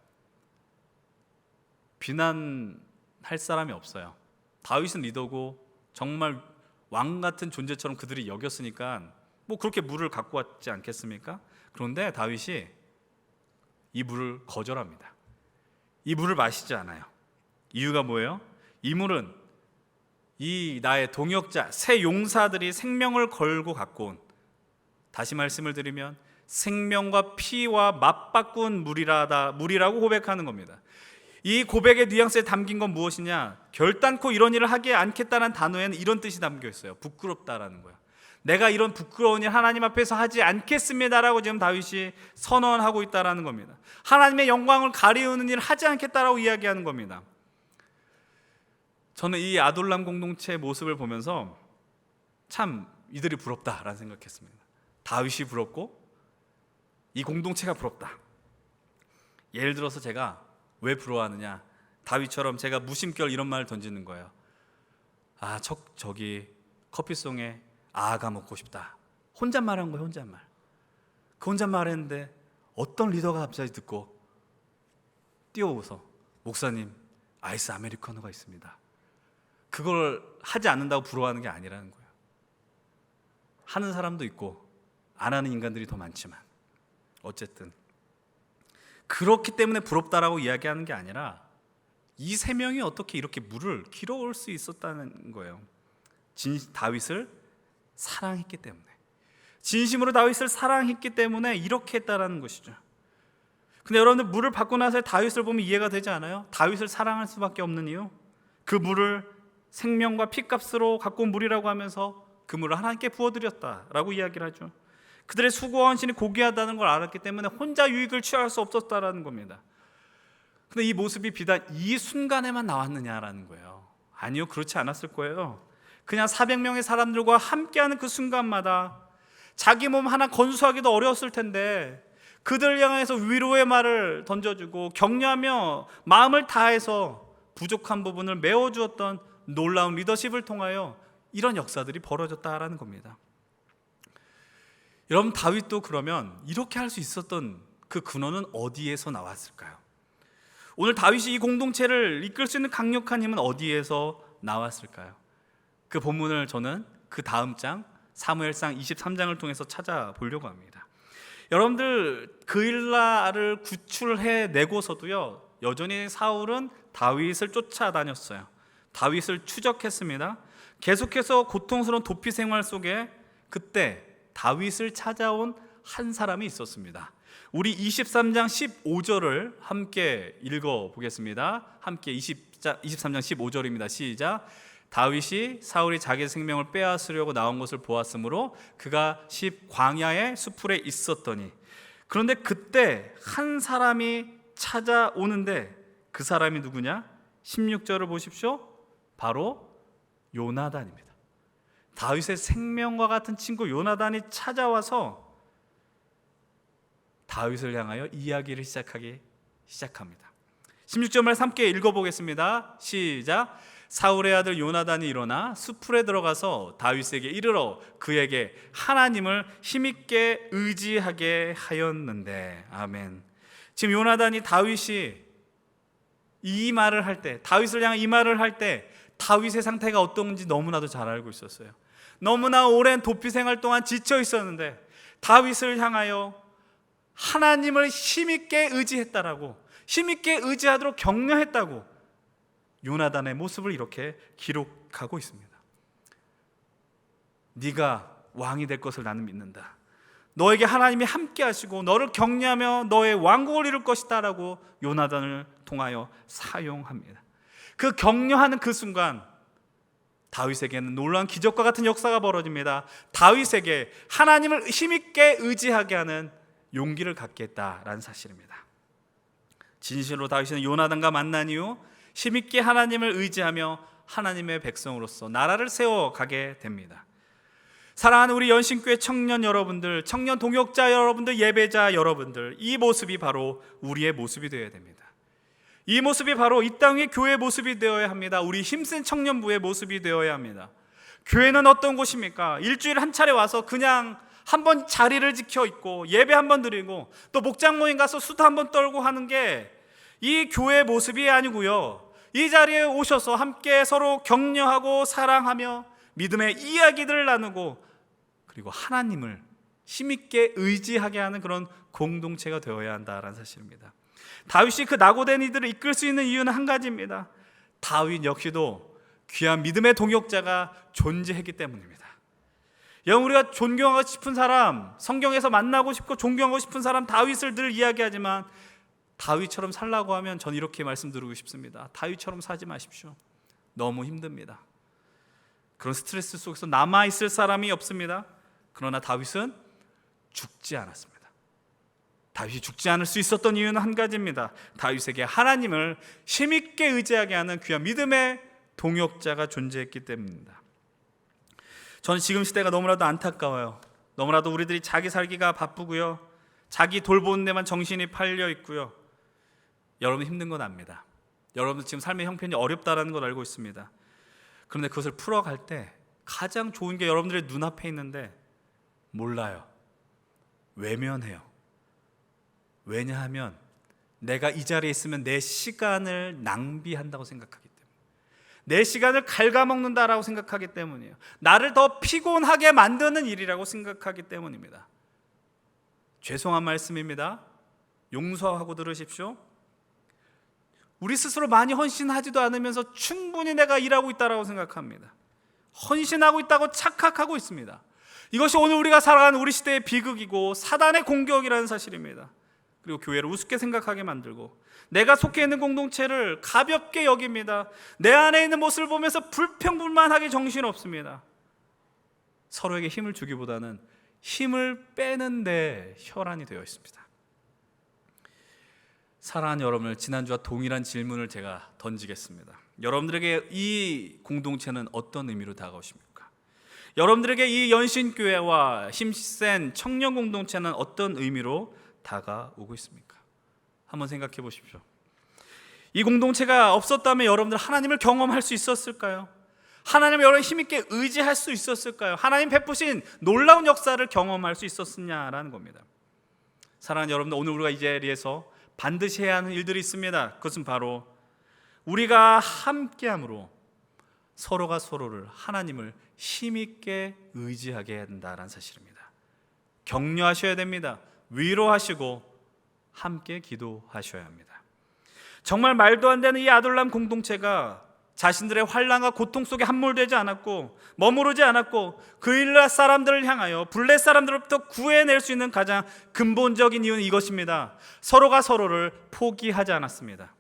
S2: 비난할 사람이 없어요. 다윗은 리더고 정말 왕 같은 존재처럼 그들이 여겼으니까 뭐 그렇게 물을 갖고 왔지 않겠습니까? 그런데 다윗이 이 물을 거절합니다. 이 물을 마시지 않아요. 이유가 뭐예요? 이 물은 이 나의 동역자 새 용사들이 생명을 걸고 갖고 온, 다시 말씀을 드리면 생명과 피와 맞바꾼 물이라고 고백하는 겁니다. 이 고백의 뉘앙스에 담긴 건 무엇이냐? 결단코 이런 일을 하지 않겠다는 단어에는 이런 뜻이 담겨 있어요. 부끄럽다라는 거야. 내가 이런 부끄러운 일 하나님 앞에서 하지 않겠습니다라고 지금 다윗이 선언하고 있다라는 겁니다. 하나님의 영광을 가리우는 일을 하지 않겠다라고 이야기하는 겁니다. 저는 이 아둘람 공동체의 모습을 보면서 참 이들이 부럽다라는 생각했습니다. 다윗이 부럽고 이 공동체가 부럽다. 예를 들어서 제가 왜 부러워하느냐? 다윗처럼 제가 무심결 이런 말을 던지는 거예요. 저기 커피송에 아가 먹고 싶다. 혼잣말 한 거예요. 혼잣말. 그 혼잣말 했는데 어떤 리더가 갑자기 듣고 뛰어오서 목사님 아이스 아메리카노가 있습니다. 그걸 하지 않는다고 부러워하는 게 아니라는 거예요. 하는 사람도 있고 안 하는 인간들이 더 많지만 어쨌든 그렇기 때문에 부럽다라고 이야기하는 게 아니라 이 세 명이 어떻게 이렇게 물을 길어올 수 있었다는 거예요. 다윗을 사랑했기 때문에, 진심으로 다윗을 사랑했기 때문에 이렇게 했다라는 것이죠. 근데 여러분들 물을 받고 나서 다윗을 보면 이해가 되지 않아요? 다윗을 사랑할 수밖에 없는 이유, 그 물을 생명과 피값으로 갖고 온 물이라고 하면서 그 물을 하나님께 부어드렸다라고 이야기를 하죠. 그들의 수고와 헌신이 고귀하다는 걸 알았기 때문에 혼자 유익을 취할 수 없었다라는 겁니다. 근데 이 모습이 비단 이 순간에만 나왔느냐라는 거예요. 아니요, 그렇지 않았을 거예요. 그냥 400명의 사람들과 함께하는 그 순간마다 자기 몸 하나 건수하기도 어려웠을 텐데 그들 향해서 위로의 말을 던져주고 격려하며 마음을 다해서 부족한 부분을 메워주었던 놀라운 리더십을 통하여 이런 역사들이 벌어졌다라는 겁니다. 여러분, 다윗도 그러면 이렇게 할 수 있었던 그 근원은 어디에서 나왔을까요? 오늘 다윗이 이 공동체를 이끌 수 있는 강력한 힘은 어디에서 나왔을까요? 그 본문을 저는 그 다음 장 사무엘상 23장을 통해서 찾아보려고 합니다. 여러분들, 그일라를 구출해내고서도요 여전히 사울은 다윗을 쫓아다녔어요. 다윗을 추적했습니다. 계속해서 고통스러운 도피 생활 속에 그때 다윗을 찾아온 한 사람이 있었습니다. 우리 23장 15절을 함께 읽어보겠습니다. 함께 23장 15절입니다. 시작. 다윗이 사울이 자기 생명을 빼앗으려고 나온 것을 보았으므로 그가 광야의 수풀에 있었더니, 그런데 그때 한 사람이 찾아오는데 그 사람이 누구냐? 16절을 보십시오. 바로 요나단입니다. 다윗의 생명과 같은 친구 요나단이 찾아와서 다윗을 향하여 이야기를 시작합니다. 16절 말씀 함께 읽어보겠습니다. 시작. 사울의 아들 요나단이 일어나 수풀에 들어가서 다윗에게 이르러 그에게 하나님을 힘있게 의지하게 하였는데. 아멘. 지금 요나단이 다윗이 이 말을 할 때, 다윗을 향해 이 말을 할 때 다윗의 상태가 어떤지 너무나도 잘 알고 있었어요. 너무나 오랜 도피 생활 동안 지쳐 있었는데 다윗을 향하여 하나님을 힘있게 의지했다라고, 힘있게 의지하도록 격려했다고 요나단의 모습을 이렇게 기록하고 있습니다. 네가 왕이 될 것을 나는 믿는다. 너에게 하나님이 함께 하시고 너를 격려하며 너의 왕국을 이룰 것이다 라고 요나단을 통하여 사용합니다. 그 격려하는 그 순간 다윗에게는 놀라운 기적과 같은 역사가 벌어집니다. 다윗에게 하나님을 힘있게 의지하게 하는 용기를 갖게 했다라는 사실입니다. 진실로 다윗은 요나단과 만난 이후 힘있게 하나님을 의지하며 하나님의 백성으로서 나라를 세워가게 됩니다. 사랑하는 우리 연신교회 청년 여러분들, 청년 동역자 여러분들, 예배자 여러분들, 이 모습이 바로 우리의 모습이 되어야 됩니다. 이 모습이 바로 이 땅의 교회의 모습이 되어야 합니다. 우리 힘센 청년부의 모습이 되어야 합니다. 교회는 어떤 곳입니까? 일주일에 한 차례 와서 그냥 한번 자리를 지켜 있고 예배 한번 드리고 또 목장 모임 가서 수다 한번 떨고 하는 게 이 교회의 모습이 아니고요. 이 자리에 오셔서 함께 서로 격려하고 사랑하며 믿음의 이야기들을 나누고 그리고 하나님을 힘있게 의지하게 하는 그런 공동체가 되어야 한다라는 사실입니다. 다윗이 그 낙오된 이들을 이끌 수 있는 이유는 한 가지입니다. 다윗 역시도 귀한 믿음의 동역자가 존재했기 때문입니다. 여러분, 우리가 존경하고 싶은 사람, 성경에서 만나고 싶고 존경하고 싶은 사람 다윗을 늘 이야기하지만 다윗처럼 살라고 하면 전 이렇게 말씀드리고 싶습니다. 다윗처럼 사지 마십시오. 너무 힘듭니다. 그런 스트레스 속에서 남아있을 사람이 없습니다. 그러나 다윗은 죽지 않았습니다. 다윗이 죽지 않을 수 있었던 이유는 한 가지입니다. 다윗에게 하나님을 힘있게 의지하게 하는 귀한 믿음의 동역자가 존재했기 때문입니다. 저는 지금 시대가 너무나도 안타까워요. 너무나도 우리들이 자기 살기가 바쁘고요, 자기 돌보는 데만 정신이 팔려 있고요. 여러분 힘든 건 압니다. 여러분 지금 삶의 형편이 어렵다는 걸 알고 있습니다. 그런데 그것을 풀어갈 때 가장 좋은 게 여러분들의 눈앞에 있는데 몰라요. 외면해요. 왜냐하면 내가 이 자리에 있으면 내 시간을 낭비한다고 생각하기 때문에, 내 시간을 갉아먹는다라고 생각하기 때문이에요. 나를 더 피곤하게 만드는 일이라고 생각하기 때문입니다. 죄송한 말씀입니다. 용서하고 들으십시오. 우리 스스로 많이 헌신하지도 않으면서 충분히 내가 일하고 있다고 생각합니다. 헌신하고 있다고 착각하고 있습니다. 이것이 오늘 우리가 살아가는 우리 시대의 비극이고 사단의 공격이라는 사실입니다. 그리고 교회를 우습게 생각하게 만들고 내가 속해 있는 공동체를 가볍게 여깁니다. 내 안에 있는 모습을 보면서 불평불만하게 정신없습니다. 서로에게 힘을 주기보다는 힘을 빼는 데 혈안이 되어 있습니다. 사랑하는 여러분을 지난주와 동일한 질문을 제가 던지겠습니다. 여러분들에게 이 공동체는 어떤 의미로 다가오십니까? 여러분들에게 이 연신교회와 힘센 청년 공동체는 어떤 의미로 다가오고 있습니까? 한번 생각해 보십시오. 이 공동체가 없었다면 여러분들 하나님을 경험할 수 있었을까요? 하나님을 여러분 힘있게 의지할 수 있었을까요? 하나님 베푸신 놀라운 역사를 경험할 수 있었느냐라는 겁니다. 사랑하는 여러분들, 오늘 우리가 이 자리에서 반드시 해야 하는 일들이 있습니다. 그것은 바로 우리가 함께함으로 서로가 서로를, 하나님을 힘있게 의지하게 한다는 사실입니다. 격려하셔야 됩니다. 위로하시고 함께 기도하셔야 합니다. 정말 말도 안 되는 이 아둘람 공동체가 자신들의 환난과 고통 속에 함몰되지 않았고 머무르지 않았고 그일라 사람들을 향하여 블레 사람들로부터 구해낼 수 있는 가장 근본적인 이유는 이것입니다. 서로가 서로를 포기하지 않았습니다.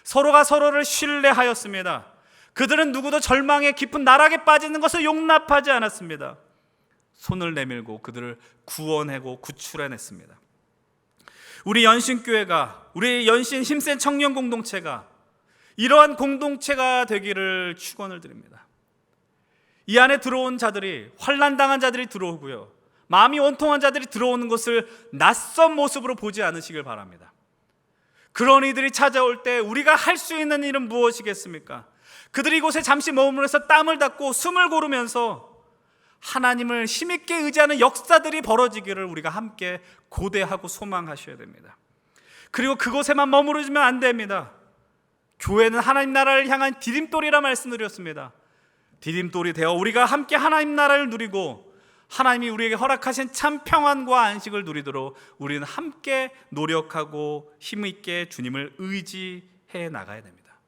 S2: 서로가 서로를 신뢰하였습니다. 그들은 누구도 절망의 깊은 나락에 빠지는 것을 용납하지 않았습니다. 손을 내밀고 그들을 구원하고 구출해냈습니다. 우리 연신교회가, 우리 연신 힘센 청년 공동체가 이러한 공동체가 되기를 축원을 드립니다. 이 안에 들어온 자들이, 환난당한 자들이 들어오고요, 마음이 원통한 자들이 들어오는 것을 낯선 모습으로 보지 않으시길 바랍니다. 그런 이들이 찾아올 때 우리가 할 수 있는 일은 무엇이겠습니까? 그들이 이곳에 잠시 머무르면서 땀을 닦고 숨을 고르면서 하나님을 힘있게 의지하는 역사들이 벌어지기를 우리가 함께 고대하고 소망하셔야 됩니다. 그리고 그곳에만 머무르지면 안 됩니다. 교회는 하나님 나라를 향한 디딤돌이라 말씀드렸습니다. 디딤돌이 되어 우리가 함께 하나님 나라를 누리고 하나님이 우리에게 허락하신 참 평안과 안식을 누리도록 우리는 함께 노력하고 힘있게 주님을 의지해 나가야 됩니다.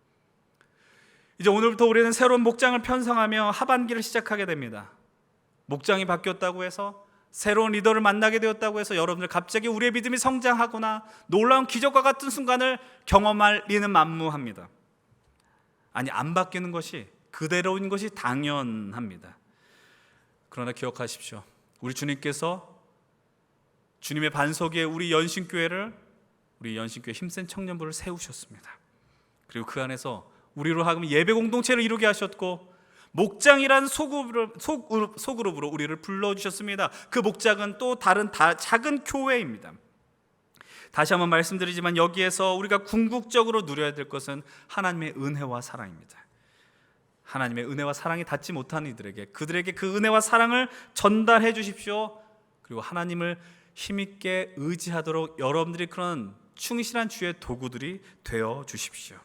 S2: 이제 오늘부터 우리는 새로운 목장을 편성하며 하반기를 시작하게 됩니다. 목장이 바뀌었다고 해서, 새로운 리더를 만나게 되었다고 해서 여러분들 갑자기 우리의 믿음이 성장하거나 놀라운 기적과 같은 순간을 경험할 리는 만무합니다. 아니, 안 바뀌는 것이, 그대로인 것이 당연합니다. 그러나 기억하십시오. 우리 주님께서 주님의 반석 위에 우리 연신교회 힘센 청년부를 세우셨습니다. 그리고 그 안에서 우리로 하여금 예배 공동체를 이루게 하셨고 목장이란 소그룹으로 우리를 불러주셨습니다. 그 목장은 또 다른 작은 교회입니다. 다시 한번 말씀드리지만 여기에서 우리가 궁극적으로 누려야 될 것은 하나님의 은혜와 사랑입니다. 하나님의 은혜와 사랑이 닿지 못한 이들에게, 그들에게 그 은혜와 사랑을 전달해 주십시오. 그리고 하나님을 힘있게 의지하도록 여러분들이 그런 충실한 주의 도구들이 되어 주십시오.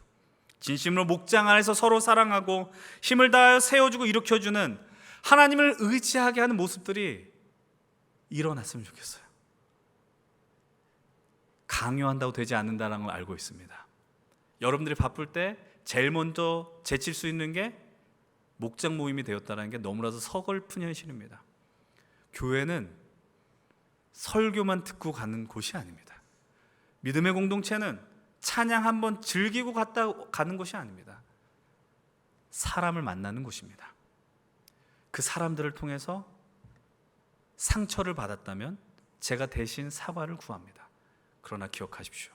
S2: 진심으로 목장 안에서 서로 사랑하고 힘을 다하여 세워주고 일으켜주는, 하나님을 의지하게 하는 모습들이 일어났으면 좋겠어요. 강요한다고 되지 않는다는 걸 알고 있습니다. 여러분들이 바쁠 때 제일 먼저 제칠 수 있는 게 목장 모임이 되었다는 게 너무나도 서글픈 현실입니다. 교회는 설교만 듣고 가는 곳이 아닙니다. 믿음의 공동체는 찬양 한번 즐기고 가는 곳이 아닙니다. 사람을 만나는 곳입니다. 그 사람들을 통해서 상처를 받았다면 제가 대신 사과를 구합니다. 그러나 기억하십시오.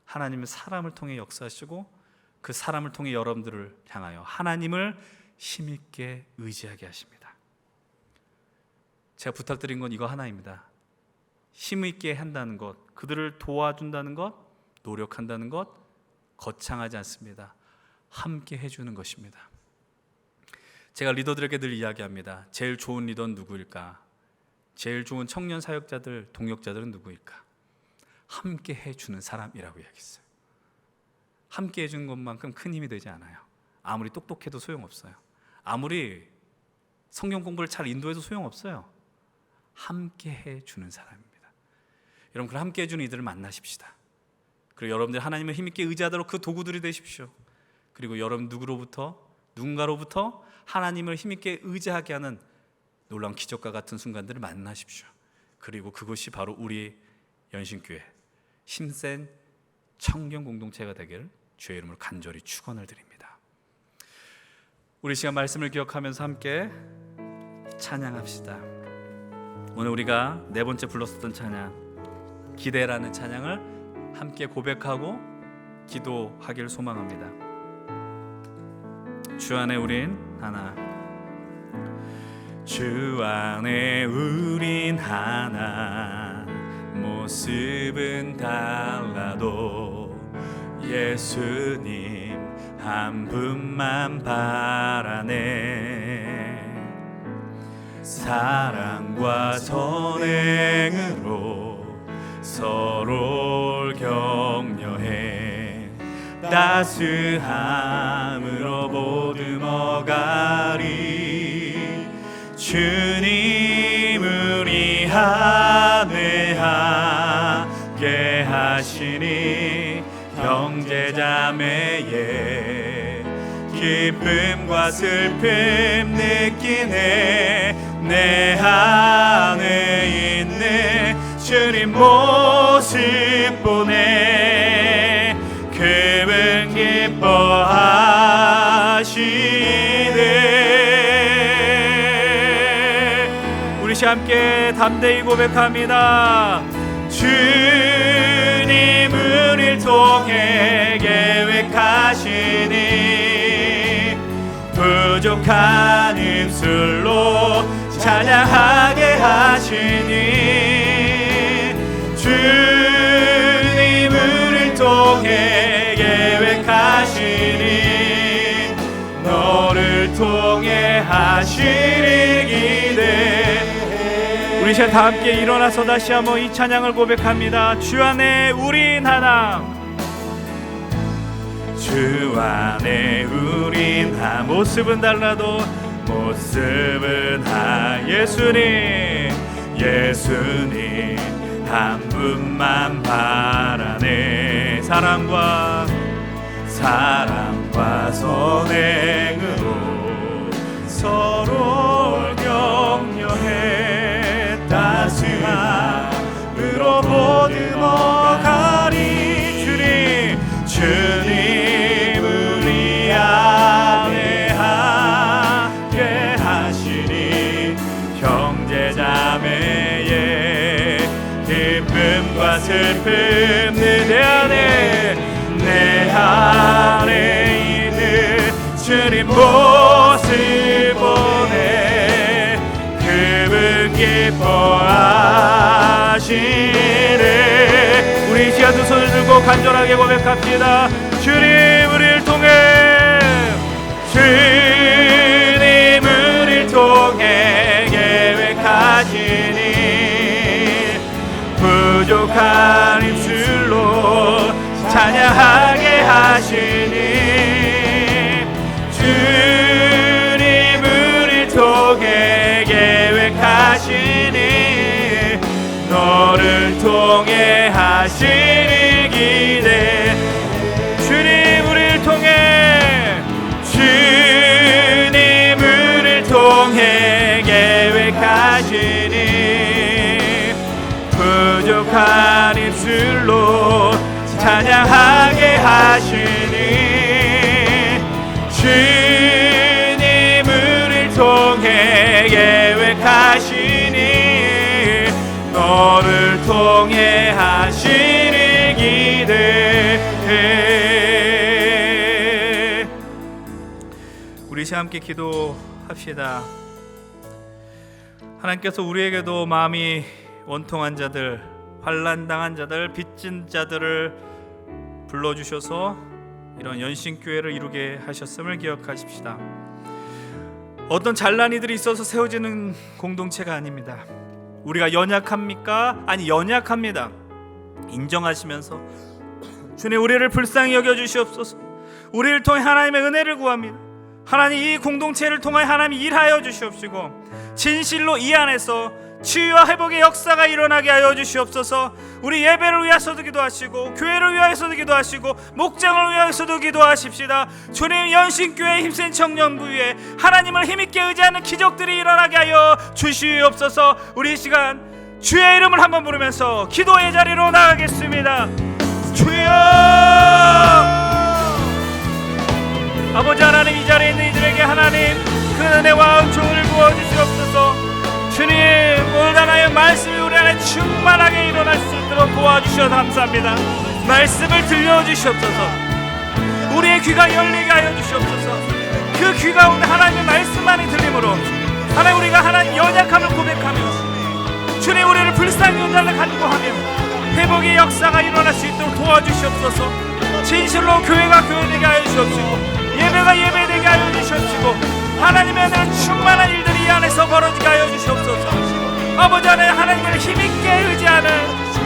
S2: 하나님은 사람을 통해 역사하시고 그 사람을 통해 여러분들을 향하여 하나님을 힘있게 의지하게 하십니다. 제가 부탁드린 건 이거 하나입니다. 힘있게 한다는 것, 그들을 도와준다는 것, 노력한다는 것, 거창하지 않습니다. 함께 해주는 것입니다. 제가 리더들에게 늘 이야기합니다. 제일 좋은 리더는 누구일까? 제일 좋은 청년 사역자들, 동역자들은 누구일까? 함께 해주는 사람이라고 이야기했어요. 함께 해주는 것만큼 큰 힘이 되지 않아요. 아무리 똑똑해도 소용없어요. 아무리 성경 공부를 잘 인도해도 소용없어요. 함께 해주는 사람입니다. 여러분, 그 함께 해주는 이들을 만나십시다. 그리고 여러분들 하나님을 힘있게 의지하도록 그 도구들이 되십시오. 그리고 여러분 누군가로부터 하나님을 힘있게 의지하게 하는 놀라운 기적과 같은 순간들을 만나십시오. 그리고 그것이 바로 우리 연신교회 힘센 청년 공동체가 되기를 주의 이름으로 간절히 축원을 드립니다. 우리 시간 말씀을 기억하면서 함께 찬양합시다. 오늘 우리가 네 번째 불렀었던 찬양, 기대라는 찬양을 함께 고백하고 기도하기를 소망합니다. 주 안에 우린 하나, 주 안에 우린 하나, 모습은 달라도 예수님 한 분만 바라네. 사랑과 선행으로 서로를 격려해 따스함으로 보듬어가리. 주님 우리 하늘하게 하시니 형제자매의 기쁨과 슬픔 느끼네. 내 안에 있는 주님 모습 보네. 그분 기뻐하시네. 우리 함께 담대히 고백합니다. 주님 우리를 통해 계획하시니 부족한 입술로 찬양하게 하시니. 주님 우리를 통해 계획하시니 너를 통해 하시리 기대. 우리 시간 다 함께 일어나서 다시 한번 이 찬양을 고백합니다. 주 안에 우린 하나, 주 안에 우린 하나, 모습은 달라도 모습은 하나. 예수님 한 분만 바라네. 사랑과 선행으로 서로 격려해 따스함으로 보듬어 가리. 주님 우리 안에 함께 하시니 형제자매의 기쁨과 슬픔 내 안에 있는 주님 모습 보네. 그분 기뻐하시네. 우리 시간 두 손을 들고 간절하게 고백합시다. 주님 우리를 통해 계획하시니 부족한 입술로 찬양하게 하시니. 주님 우리를 통해 계획하시니 너를 통해 하시니 기대. 주님 우리를 통해
S3: 한 입술로 찬양하게 하시니 주님 우리를 통해 계획하시니 너를 통해 하시를 기대해.
S2: 우리 시간 함께 기도합시다. 하나님께서 우리에게도 마음이 원통한 자들, 환난당한 자들, 빚진 자들을 불러주셔서 이런 연신교회를 이루게 하셨음을 기억하십시다. 어떤 잘난이들이 있어서 세워지는 공동체가 아닙니다. 우리가 연약합니까? 아니, 연약합니다. 인정하시면서 주님 우리를 불쌍히 여겨주시옵소서. 우리를 통해 하나님의 은혜를 구합니다. 하나님 이 공동체를 통하여 하나님이 일하여 주시옵시고 진실로 이 안에서 치유와 회복의 역사가 일어나게 하여 주시옵소서. 우리 예배를 위해서도 기도하시고 교회를 위해서도 기도하시고 목장을 위해서도 기도하십시다. 주님 연신교회 힘센 청년부 위에 하나님을 힘있게 의지하는 기적들이 일어나게 하여 주시옵소서. 우리 이 시간 주의 이름을 한번 부르면서 기도의 자리로 나가겠습니다. 주여, 아버지 하나님, 이 자리에 있는 이들에게 하나님 그 은혜와 은총을 부어주시옵소서. 주님 오늘 하나의 말씀이 우리 안에 충만하게 일어날 수 있도록 도와주셔서 감사합니다. 말씀을 들려주시옵소서. 우리의 귀가 열리게 하여 주시옵소서. 그 귀 가운데 하나님의 말씀만이 들림으로 하나님 우리가 하나님 연약함을 고백하며 주님 우리를 불쌍히 여달라 간구하며 회복의 역사가 일어날 수 있도록 도와주시옵소서. 진실로 교회가 교회되게 하여 주시옵시고 예배가 예배되게 하여 주시옵시고 하나님의 은혜로 충만한 일들이 이 안에서 벌어지게 하여 주시옵소서. 아버지 안에 하나님을 힘있게 의지하는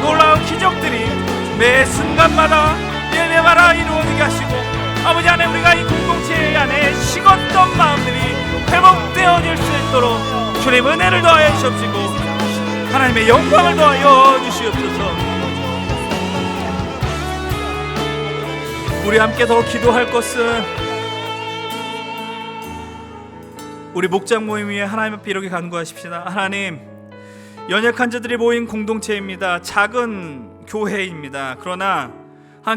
S2: 놀라운 기적들이 매 순간마다 예배마다 이루어지게 하시고 아버지 안에 우리가 이 공동체 안에 식었던 마음들이 회복되어질 수 있도록 주님 은혜를 더하여 주시옵시고 하나님의 영광을 더하여 주시옵소서. 우리 함께 더 기도할 것은 우리 목장 모임 위에 하나님 앞에 이렇게 간구하십시다. 하나님, 연약한 자들이 모인 공동체입니다. 작은 교회입니다. 그러나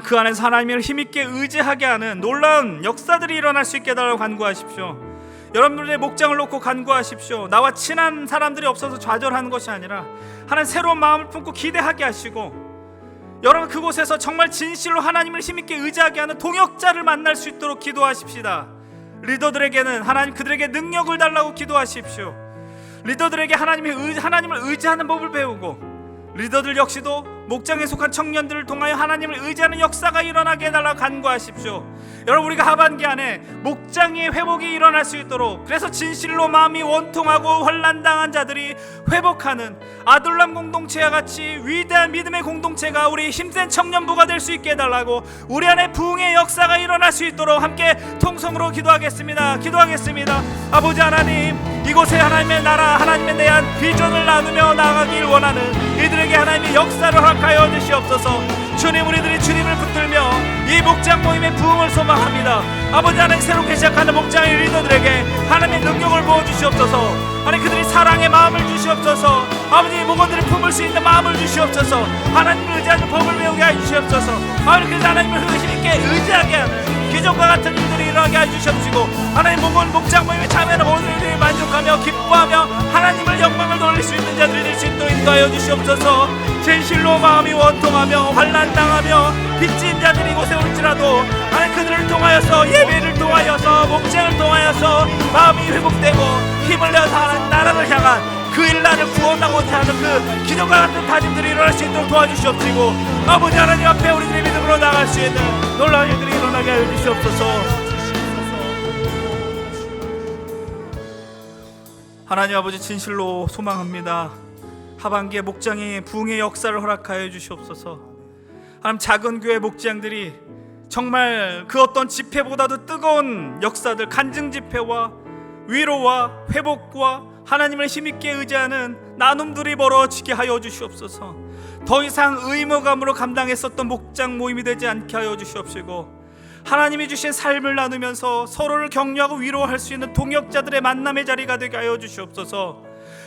S2: 그 안에서 하나님을 힘있게 의지하게 하는 놀라운 역사들이 일어날 수 있게 해달라고 간구하십시오. 여러분들의 목장을 놓고 간구하십시오. 나와 친한 사람들이 없어서 좌절하는 것이 아니라 하나님 새로운 마음을 품고 기대하게 하시고 여러분 그곳에서 정말 진실로 하나님을 힘있게 의지하게 하는 동역자를 만날 수 있도록 기도하십시다. 리더들에게는 하나님 그들에게 능력을 달라고 기도하십시오. 리더들에게 하나님을 의지하는 법을 배우고 리더들 역시도 목장에 속한 청년들을 통하여 하나님을 의지하는 역사가 일어나게 해달라고 간구하십시오. 여러분 우리가 하반기 안에 목장의 회복이 일어날 수 있도록 그래서 진실로 마음이 원통하고 환난당한 자들이 회복하는 아둘람 공동체와 같이 위대한 믿음의 공동체가 우리 힘센 청년부가 될 수 있게 해달라고 우리 안에 부흥의 역사가 일어날 수 있도록 함께 통성으로 기도하겠습니다. 아버지 하나님 이곳에 하나님의 나라 하나님에 대한 비전을 나누며 나아가길 원하는 이들에게 하나님의 역사를 허락하여 주시옵소서. 주님 우리들이 주님을 붙들며 이 목장 모임의 부흥을 소망합니다. 아버지 하나님 새롭게 시작하는 목장의 리더들에게 하나님의 능력을 부어주시옵소서. 하나님 그들이 사랑의 마음을 주시옵소서. 아버지 목원들을 품을 수 있는 마음을 주시옵소서. 하나님을 의지하는 법을 배우게 해주시옵소서. 하나님 그래서 하나님을 힘있게 의지하게 하는 기적과 같은 일들이 일어나게 해주시옵시고 하나님 목장 모임에 참여하는 모든 이들이 만족하며 기뻐하며 하나님을 영광을 돌릴 수 있는 자들이 될 수 있도록 인도하여 주시옵소서. 진실로 마음이 원통하며 환난당하며 빚진 자들이 이곳에 올지라도 하나님 그들을 통하여서 예배를 통하여서 목장을 통하여서 마음이 회복되고 힘을 내어서 하나님 나라를 향한 그 일날을 구원하고자 하는 그 기적과 같은 다짐들이 일어날 수 있도록 도와주시옵시고 아버지 하나님 앞에 우리들의 믿음으로 나갈 수 있는 놀라운 일들이 일어나게 하여 주시옵소서. 하나님 아버지 진실로 소망합니다. 하반기에 목장의 부흥의 역사를 허락하여 주시옵소서. 하나님 작은 교회 목장들이 정말 그 어떤 집회보다도 뜨거운 역사들 간증 집회와 위로와 회복과 하나님을 힘있게 의지하는 나눔들이 벌어지게 하여 주시옵소서. 더 이상 의무감으로 감당했었던 목장 모임이 되지 않게 하여 주시옵시고 하나님이 주신 삶을 나누면서 서로를 격려하고 위로할 수 있는 동역자들의 만남의 자리가 되게 하여 주시옵소서.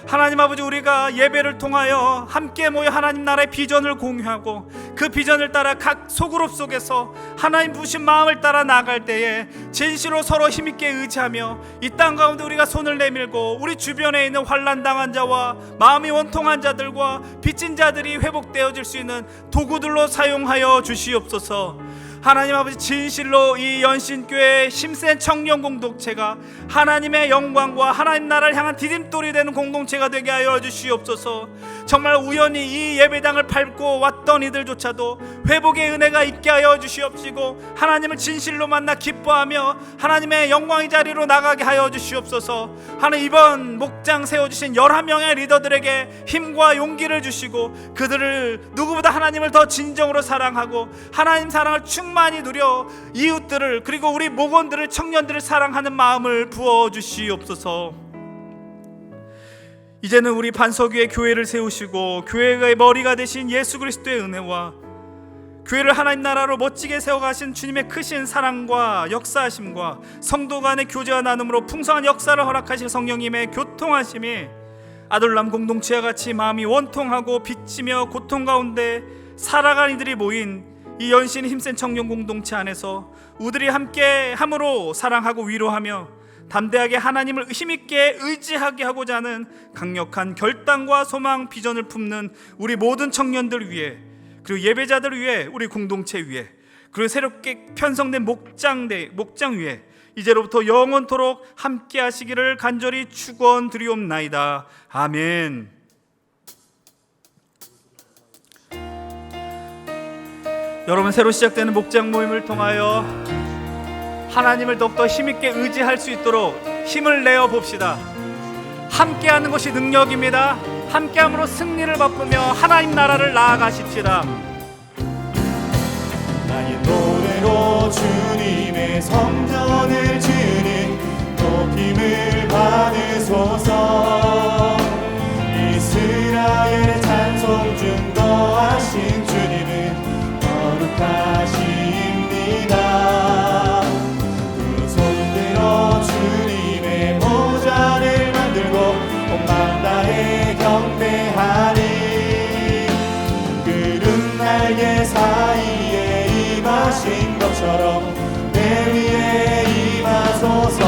S7: 하나님 아버지, 우리가 예배를 통하여 함께 모여 하나님 나라의 비전을 공유하고 그 비전을 따라 각 소그룹 속에서 하나님 부신 마음을 따라 나아갈 때에 진실로 서로 힘있게 의지하며 이 땅 가운데 우리가 손을 내밀고 우리 주변에 있는 환난당한 자와 마음이 원통한 자들과 빚진 자들이 회복되어질 수 있는 도구들로 사용하여 주시옵소서. 하나님 아버지, 진실로 이 연신교회 힘센 청년 공동체가 하나님의 영광과 하나님 나라를 향한 디딤돌이 되는 공동체가 되게 하여 주시옵소서. 정말 우연히 이 예배당을 밟고 왔던 이들조차도 회복의 은혜가 있게 하여 주시옵시고 하나님을 진실로 만나 기뻐하며 하나님의 영광의 자리로 나가게 하여 주시옵소서. 하나님, 이번 목장 세워주신 11명의 리더들에게 힘과 용기를 주시고 그들을 누구보다 하나님을 더 진정으로 사랑하고 하나님 사랑을 충만히 누려 이웃들을, 그리고 우리 목원들을, 청년들을 사랑하는 마음을 부어주시옵소서. 이제는 우리 반석 위에 교회를 세우시고 교회의 머리가 되신 예수 그리스도의 은혜와 교회를 하나님 나라로 멋지게 세워가신 주님의 크신 사랑과 역사하심과 성도 간의 교제와 나눔으로 풍성한 역사를 허락하실 성령님의 교통하심이 아둘람 공동체와 같이 마음이 원통하고 빚지며 고통 가운데 살아간 이들이 모인 이 연신 힘센 청년 공동체 안에서 우리들이 함께 함으로 사랑하고 위로하며 담대하게 하나님을 힘있게 의지하게 하고자 하는 강력한 결단과 소망, 비전을 품는 우리 모든 청년들 위해, 그리고 예배자들 위해, 우리 공동체 위해, 그리고 새롭게 편성된 목장 위해 이제로부터 영원토록 함께 하시기를 간절히 축원드리옵나이다. 아멘. 여러분, 새로 시작되는 목장 모임을 통하여 하나님을 더욱더 힘있게 의지할 수 있도록 힘을 내어 봅시다. 함께하는 것이 능력입니다. 함께함으로 승리를 맛보며 하나님 나라를 나아가십시다.
S3: 나의 노래로 주님의 성전을 지으니 높임을 받으소서. 이스라엘의 찬송 중거하신 주님은 거룩하십니다. 두 손 들어 주님의 모자를 만들고 온 마음 다해 경배하니 그른 날개 사이에 임하신 것처럼 내 위에 임하소서.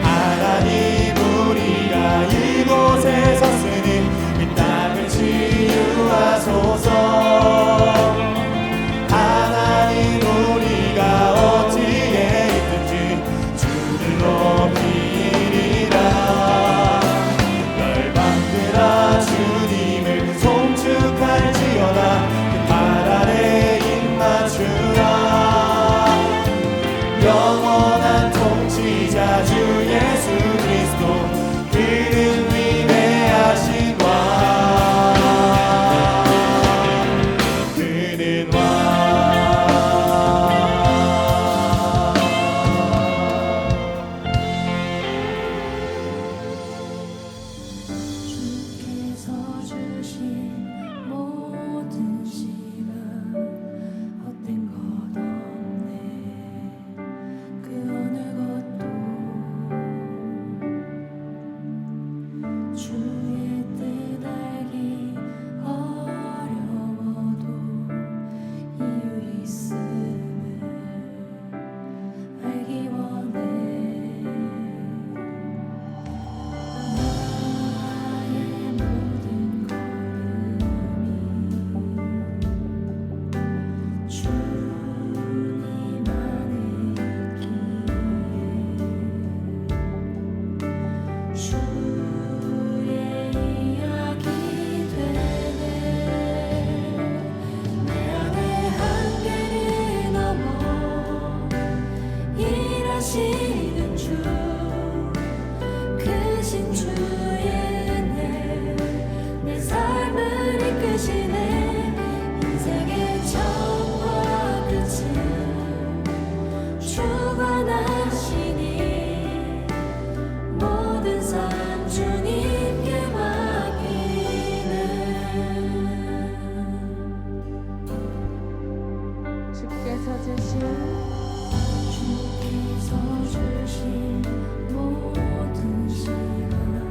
S3: 하나님, 우리가 이곳에 섰으니 이 땅을 치유하소서. 하나님, 우리가 어디에 있든지 주를 높이리라. 열방들아 주님을 송축할지어다. 그 발 아래 입 맞추라. 영원한 통치자 주 예수 그리스도, 그는 위대하신 왕, 그는 왕.
S1: 주께서 주신 모든 시간 헛된 것 없네. 그 어느 것도 주의 뜻 알기 어려워도 이유 있음을 알기 원해. 나의 모든 걸음이 주님 안에 있기에 주의 이야기 되네. 내 안에 한계를 넘어 일하시는 주, 크신 주의 은혜 내 삶을 이끄시네. 인생의 처음과 끝을 주관하시니 모든 삶 주님께 맡기네. 주께서 주신 모든 시간